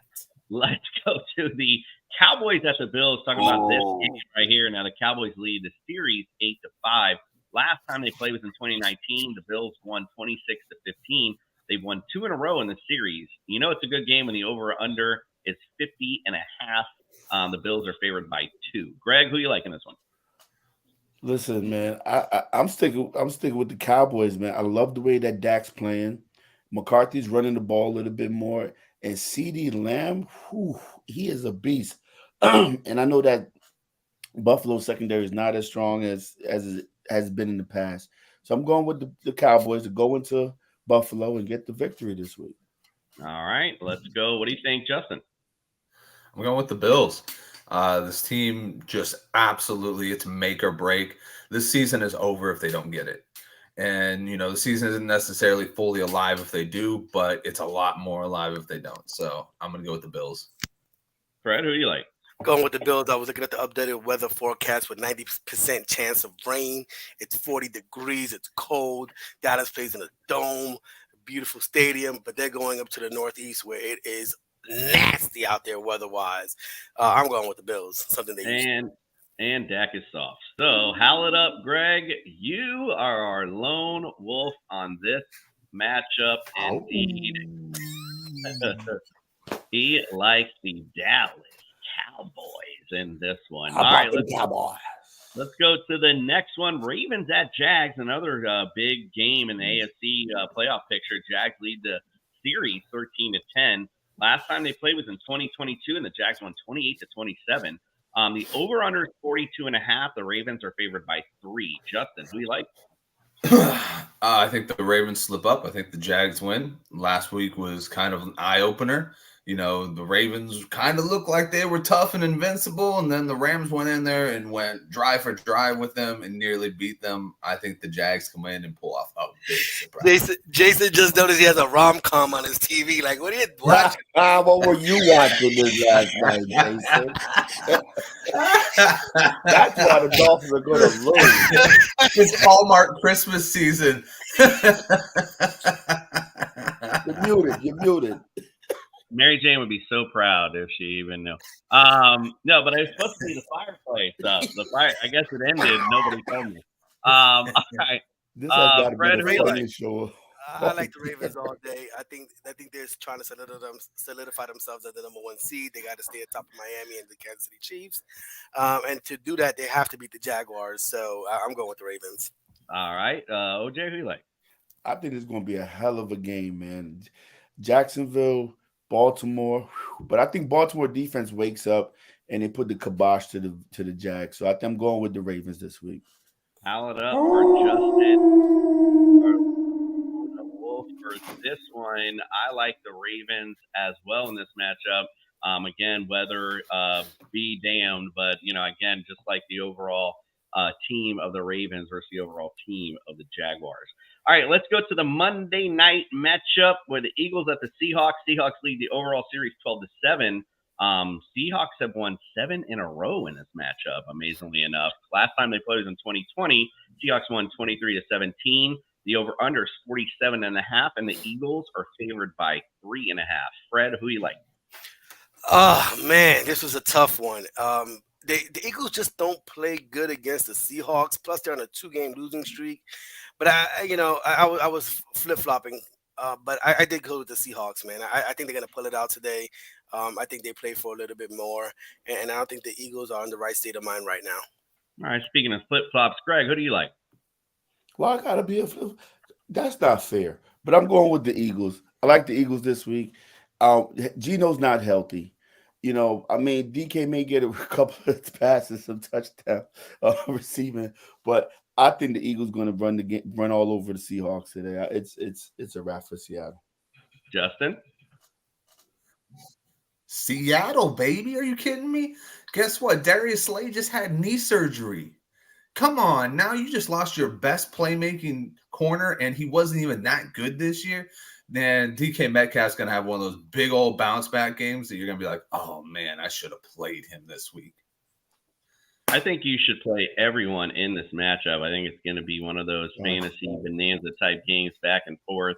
Let's go to the Cowboys at the Bills. Talking about this game right here. Now the Cowboys lead the series 8-5. Last time they played was in 2019. The Bills won 26-15. They've won 2 in a row in the series. You know it's a good game when the over/under is 50.5. The Bills are favored by 2. Greg, who you like in this one? Listen, man, I'm sticking with the Cowboys, man. I love the way that Dak's playing. McCarthy's running the ball a little bit more. And CeeDee Lamb, he is a beast. And I know that Buffalo secondary is not as strong as it has been in the past. So I'm going with the Cowboys to go into Buffalo and get the victory this week. All right, let's go. What do you think, Justin? I'm going with the Bills. This team just absolutely, it's make or break. This season is over if they don't get it. And, the season isn't necessarily fully alive if they do, but it's a lot more alive if they don't. So I'm going to go with the Bills. Fred, who do you like? Going with the Bills. I was looking at the updated weather forecast with 90% chance of rain. It's 40 degrees. It's cold. Dallas plays in a dome, beautiful stadium, but they're going up to the Northeast where it is nasty out there weather-wise. I'm going with the Bills. Something they use. And Dak is soft. So, howl it up, Greg. You are our lone wolf on this matchup, indeed. He likes the Dallas Cowboys in this one. How about the Cowboys? Let's go to the next one. Ravens at Jags, another big game in the AFC playoff picture. Jags lead the series 13-10. Last time they played was in 2022, and the Jags won 28-27. The over-under is 42.5. The Ravens are favored by 3. Justin, who do you like? I think the Ravens slip up. I think the Jags win. Last week was kind of an eye-opener. You know, the Ravens kind of looked like they were tough and invincible, and then the Rams went in there and went drive for drive with them and nearly beat them. I think the Jags come in and pull off a big surprise. Jason just noticed he has a rom-com on his TV. Like, what are you watching? What were you watching this last night, Jason? That's why the Dolphins are going to lose. It's Hallmark Christmas season. You're muted. Mary Jane would be so proud if she even knew. No, but I was supposed to be the fireplace. The fire. I guess it ended. Nobody told me. All right. This has got to Fred, be who you like? show. I like the Ravens all day. I think they're trying to solidify themselves as the number 1 seed. They got to stay atop of Miami and the Kansas City Chiefs. And to do that, they have to beat the Jaguars. So I'm going with the Ravens. All right. OJ, who you like? I think it's going to be a hell of a game, man. Jacksonville, Baltimore, but I think Baltimore defense wakes up and they put the kibosh to the Jags. So I think I'm going with the Ravens this week. Howl it up for Justin. Wolf for this one. I like the Ravens as well in this matchup. Again, weather be damned, but again, just like the overall team of the Ravens versus the overall team of the Jaguars. All right, let's go to the Monday night matchup where the Eagles at the Seahawks. Seahawks lead the overall series 12-7. Seahawks have won 7 in a row in this matchup, amazingly enough. Last time they played was in 2020. Seahawks won 23-17. The over-under is 47.5, and the Eagles are favored by 3.5. Fred, who you like? Oh, man, this was a tough one. The Eagles just don't play good against the Seahawks. Plus, they're on a 2-game losing streak. But I was flip-flopping. But I did go with the Seahawks, man. I think they're going to pull it out today. I think they play for a little bit more. And I don't think the Eagles are in the right state of mind right now. All right, speaking of flip-flops, Greg, who do you like? Well, I got to be a flip. That's not fair. But I'm going with the Eagles. I like the Eagles this week. Geno's not healthy. DK may get a couple of passes, some touchdown receiving, but I think the Eagles going to run all over the Seahawks today. It's a wrap for Seattle. Justin? Seattle, baby. Are you kidding me? Guess what? Darius Slay just had knee surgery. Come on. Now you just lost your best playmaking corner, and he wasn't even that good this year. Then DK Metcalf's going to have one of those big old bounce back games that you're going to be like, oh, man, I should have played him this week. I think you should play everyone in this matchup. I think it's going to be one of those fantasy bonanza type games back and forth.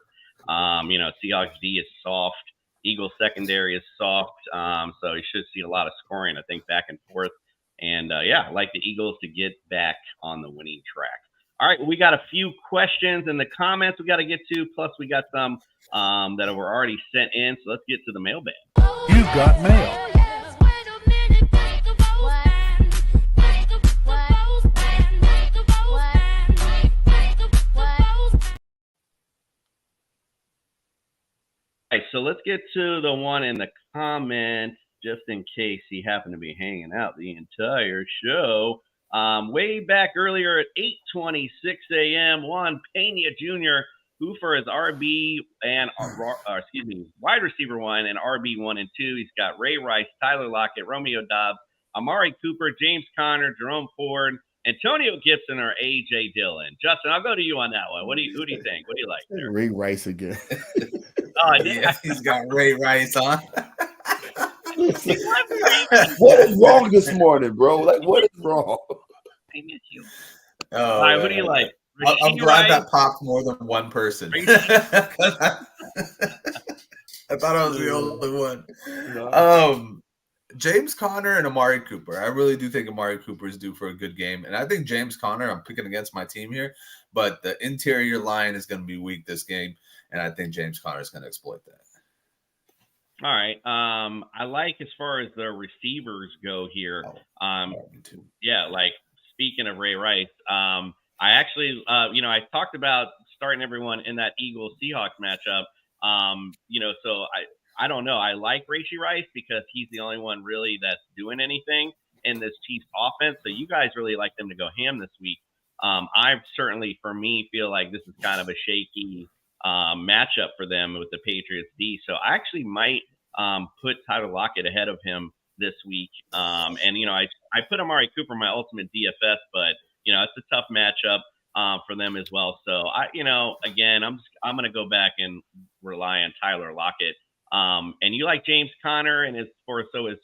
Seahawks D is soft. Eagles secondary is soft. So you should see a lot of scoring, I think, back and forth. And, I like the Eagles to get back on the winning track. All right, we got a few questions in the comments we got to get to. Plus, we got some that were already sent in. So let's get to the mailbag. You've got mail. All right, so let's get to the one in the comments, just in case he happened to be hanging out the entire show. Way back earlier at 8:26 a.m., Juan Pena Jr., who for his RB and wide receiver 1 and RB 1 and 2. He's got Ray Rice, Tyler Lockett, Romeo Doubs, Amari Cooper, James Conner, Jerome Ford, Antonio Gibson, or A.J. Dillon. Justin, I'll go to you on that one. Who do you think? What do you like there? Ray Rice again. Yeah, he's got Ray Rice on. What is wrong this morning, bro? Like, what is wrong? I miss you. Oh, all right, who do you like? I'm glad that popped more than one person. I thought I was the only one. No. James Conner and Amari Cooper. I really do think Amari Cooper is due for a good game. And I think James Conner, I'm picking against my team here, but the interior line is going to be weak this game. And I think James Conner is going to exploit that. All right. I like as far as the receivers go here. Me too. Yeah, like speaking of Ray Rice, I actually, I talked about starting everyone in that Eagles Seahawks matchup. So I don't know. I like Rashee Rice because he's the only one really that's doing anything in this Chiefs offense. So you guys really like them to go ham this week. I certainly, for me, feel like this is kind of a shaky matchup for them with the Patriots D. So I actually might put Tyler Lockett ahead of him this week. I put Amari Cooper in my ultimate DFS, but it's a tough matchup for them as well. So again, I'm going to go back and rely on Tyler Lockett. And you like James Conner, and so is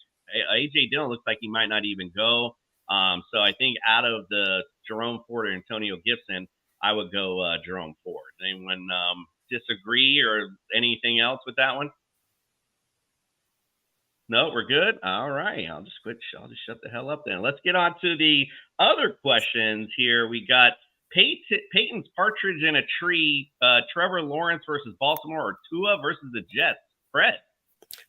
AJ Dillon. Looks like he might not even go. So I think out of the Jerome Ford or Antonio Gibson, I would go Jerome Ford. Anyone disagree or anything else with that one? No, we're good. All right, I'll just shut the hell up then. Let's get on to the other questions here. We got Peyton's partridge in a tree. Trevor Lawrence versus Baltimore, or Tua versus the Jets. Fred,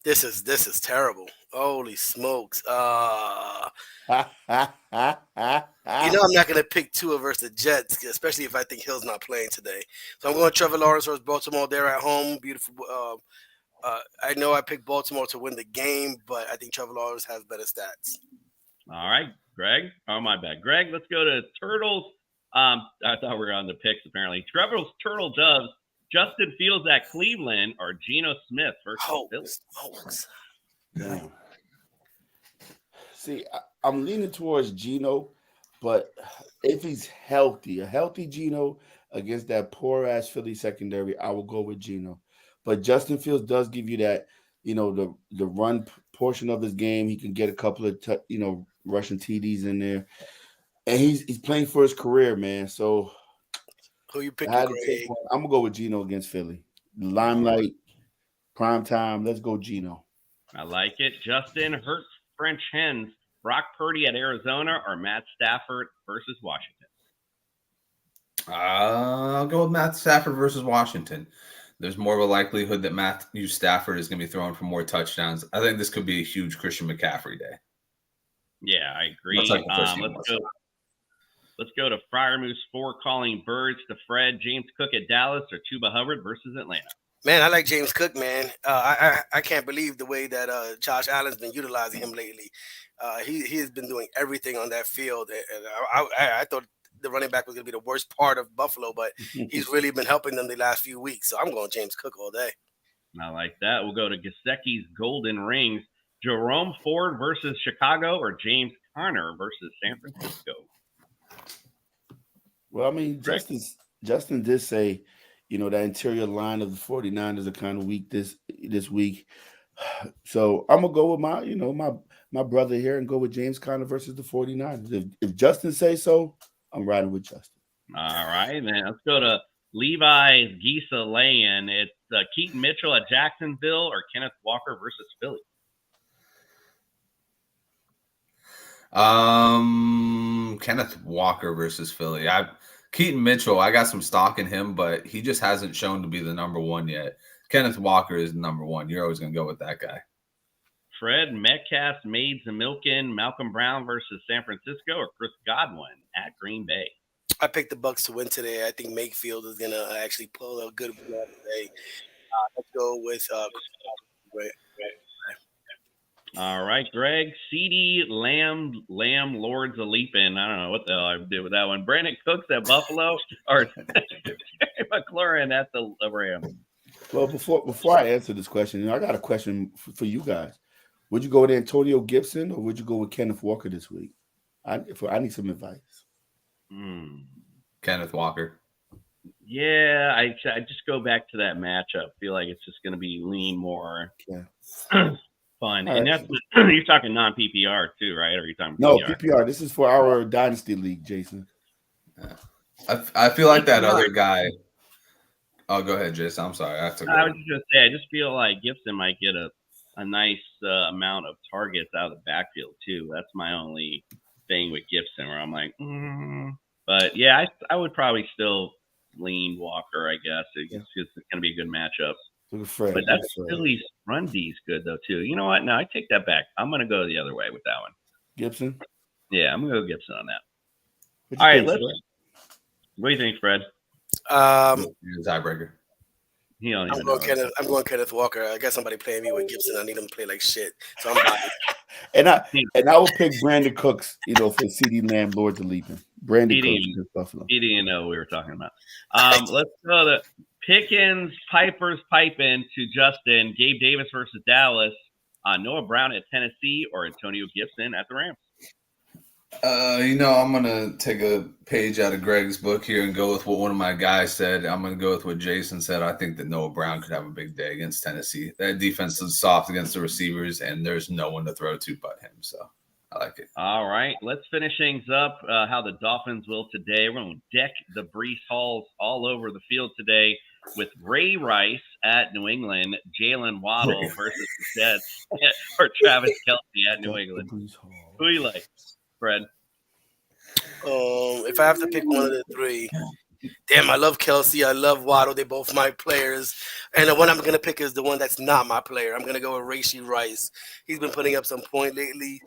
this is terrible. Holy smokes! I'm not gonna pick Tua versus the Jets, especially if I think Hill's not playing today. So I'm going Trevor Lawrence versus Baltimore. They're at home. Beautiful. I know I picked Baltimore to win the game, but I think Trevor Lawrence has better stats. All right, Greg. Oh, my bad. Greg, let's go to Turtles. I thought we were on the picks, apparently. Trevor's Turtle Doves, Justin Fields at Cleveland, or Geno Smith versus Philly. Damn. See, I'm leaning towards Geno, but if he's healthy, a healthy Geno against that poor-ass Philly secondary, I will go with Geno. But Justin Fields does give you that, the run portion of his game. He can get a couple of, rushing TDs in there. And he's playing for his career, man. So who you picking, I'm going to go with Geno against Philly. Limelight, prime time. Let's go Geno. I like it. Justin Hurts, French Hens, Brock Purdy at Arizona, or Matt Stafford versus Washington? I'll go with Matt Stafford versus Washington. There's more of a likelihood that Matthew Stafford is going to be throwing for more touchdowns. I think this could be a huge Christian McCaffrey day. Yeah, I agree. Let's go to Friar Moose 4 calling birds to Fred. James Cook at Dallas, or Chuba Hubbard versus Atlanta? Man, I like James Cook, man. I can't believe the way that Josh Allen's been utilizing him lately. He has been doing everything on that field. And I thought the running back was going to be the worst part of Buffalo, but he's really been helping them the last few weeks. So I'm going James Cook all day. I like that. We'll go to Gesicki's Golden Rings. Jerome Ford versus Chicago, or James Conner versus San Francisco? Well, I mean, Justin did say, that interior line of the 49ers are kind of weak this week. So I'm going to go with my brother here and go with James Conner versus the 49ers. If Justin says so, I'm riding with Justin. All right, man. Let's go to Levi's Gisa Layan. It's Keaton Mitchell at Jacksonville, or Kenneth Walker versus Philly? Kenneth Walker versus Philly. Keaton Mitchell, I got some stock in him, but he just hasn't shown to be the number one yet. Kenneth Walker is number one. You're always going to go with that guy. Fred Metcalf, Made Zamilkin, Malcolm Brown versus San Francisco, or Chris Godwin at Green Bay? I picked the Bucs to win today. I think Mayfield is going to actually pull a good one today. Let's go with Chris. All right, Greg. CD Lamb, Lords of Leaping. I don't know what the hell I did with that one. Brandon Cooks at Buffalo, or McLaurin at the Rams? Well, before I answer this question, I got a question for you guys. Would you go with Antonio Gibson, or would you go with Kenneth Walker this week? I need some advice. Kenneth Walker. Yeah, I just go back to that matchup. Feel like it's just going to be lean more. Yeah. Fun. All and right. that's you're talking non-PPR too, right? Or are you talking No, PPR? PPR. This is for our Dynasty League, Jason. I feel like that other guy. Oh, go ahead, Jason. I'm sorry. I took I was over. just gonna say, I just feel like Gibson might get a nice amount of targets out of the backfield too. That's my only thing with Gibson, where I'm like, but yeah, I would probably still lean Walker. I guess it's gonna be a good matchup. Look at Fred. But that's Philly's run D's good though too. You know what? No, I take that back. I'm gonna go the other way with that one. Gibson. Yeah, I'm gonna go Gibson on that. What All right, think, let's. Fred? What do you think, Fred? Tiebreaker. He don't even I'm know. going Kenneth Walker. I got somebody playing me with Gibson. I need him to play like shit. So I'm biased. And I will pick Brandon Cooks, for CD Lamb, Lord to lead him. Brandon Cooks against Buffalo. He didn't know what we were talking about. Let's go to Pickens, Pipers piping to Justin. Gabe Davis versus Dallas. Noah Brown at Tennessee or Antonio Gibson at the Rams. I'm gonna take a page out of Greg's book here and go with what one of my guys said. I'm gonna go with what Jason said. I think that Noah Brown could have a big day against Tennessee. That defense is soft against the receivers, and there's no one to throw to but him. So I like it. All right, let's finish things up. How the Dolphins will today. We're gonna deck the Brees Halls all over the field today with Ray Rice at New England, Jalen Waddle versus the Jets, or Travis Kelce at New England. Who do you like, Fred? If I have to pick one of the three, damn, I love Kelce. I love Waddle. They're both my players. And the one I'm going to pick is the one that's not my player. I'm going to go with Rashee Rice. He's been putting up some point lately.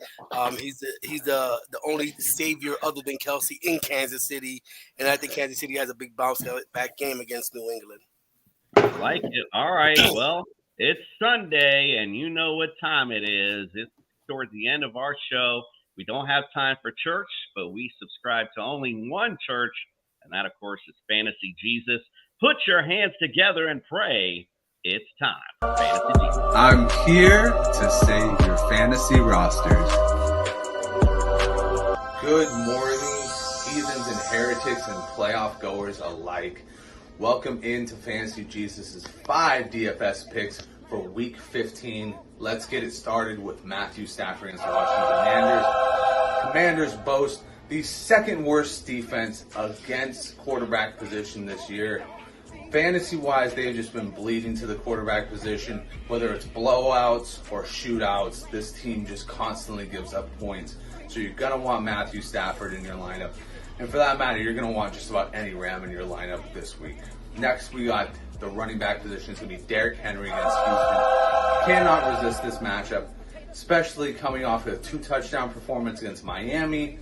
He's the only savior other than Kelce in Kansas City. And I think Kansas City has a big bounce back game against New England. Like it. All right. Well, it's Sunday, and you know what time it is. It's towards the end of our show. We don't have time for church, but we subscribe to only one church, and that, of course, is Fantasy Jesus. Put your hands together and pray. It's time for Fantasy Jesus. I'm here to save your fantasy rosters. Good morning, heathens and heretics and playoff goers alike. Welcome into Fantasy Jesus' 5 DFS picks for Week 15. Let's get it started with Matthew Stafford against the Washington Commanders. Commanders boast the second worst defense against quarterback position this year. Fantasy-wise, they've just been bleeding to the quarterback position. Whether it's blowouts or shootouts, this team just constantly gives up points. So you're going to want Matthew Stafford in your lineup. And for that matter, you're going to want just about any Ram in your lineup this week. Next, we got the running back position. It's going to be Derrick Henry against Houston. Cannot resist this matchup, especially coming off a 2-touchdown performance against Miami.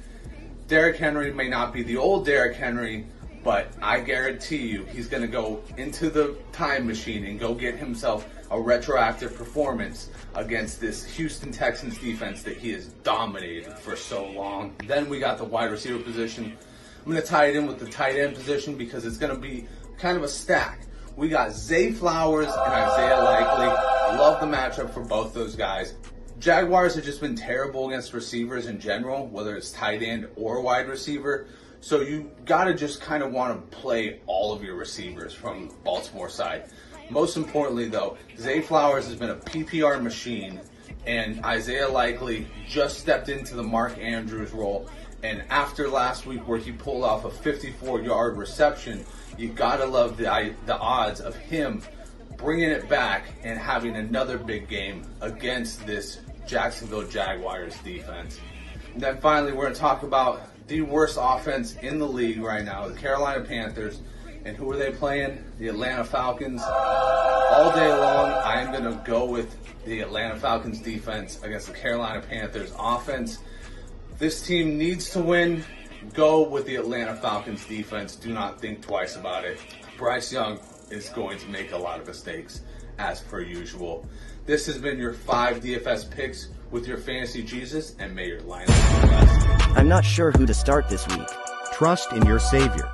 Derrick Henry may not be the old Derrick Henry, but I guarantee you he's going to go into the time machine and go get himself a retroactive performance against this Houston Texans defense that he has dominated for so long. Then we got the wide receiver position. I'm going to tie it in with the tight end position because it's going to be kind of a stack. We got Zay Flowers and Isaiah Likely. Love the matchup for both those guys. Jaguars have just been terrible against receivers in general, whether it's tight end or wide receiver. So you got to just kind of want to play all of your receivers from Baltimore side. Most importantly, though, Zay Flowers has been a PPR machine, and Isaiah Likely just stepped into the Mark Andrews role. And after last week where he pulled off a 54-yard reception, you got to love the odds of him bringing it back and having another big game against this Jacksonville Jaguars defense. And then finally, we're going to talk about the worst offense in the league right now, the Carolina Panthers. And who are they playing? The Atlanta Falcons. All day long, I am going to go with the Atlanta Falcons defense against the Carolina Panthers offense. This team needs to win. Go with the Atlanta Falcons defense. Do not think twice about it. Bryce Young is going to make a lot of mistakes, as per usual. This has been your 5 DFS picks with your Fantasy Jesus, and may your lineup be blessed. I'm not sure who to start this week. Trust in your Savior.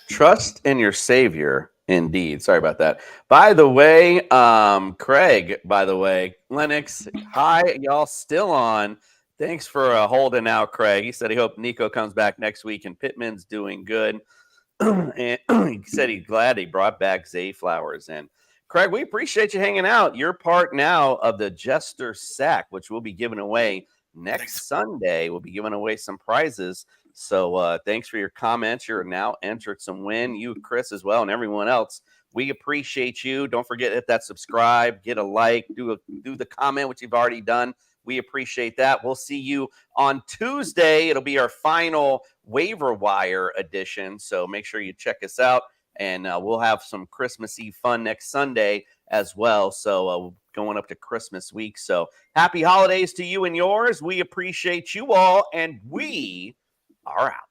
Trust in your Savior, indeed. Sorry about that. By the way, Craig, Lennox, hi, y'all still on. Thanks for holding out, Craig. He said he hoped Nico comes back next week and Pittman's doing good. And he said he's glad he brought back Zay Flowers. And Craig, we appreciate you hanging out. You're part now of the Jester Sack, which we'll be giving away next Sunday, we'll be giving away some prizes. So thanks for your comments. You're now entered some win. You, Chris, as well, and everyone else. We appreciate you. Don't forget to hit that subscribe, get a like, do the comment, which you've already done. We appreciate that. We'll see you on Tuesday. It'll be our final waiver wire edition. So make sure you check us out. And we'll have some Christmas Eve fun next Sunday as well. So going up to Christmas week. So happy holidays to you and yours. We appreciate you all. And we are out.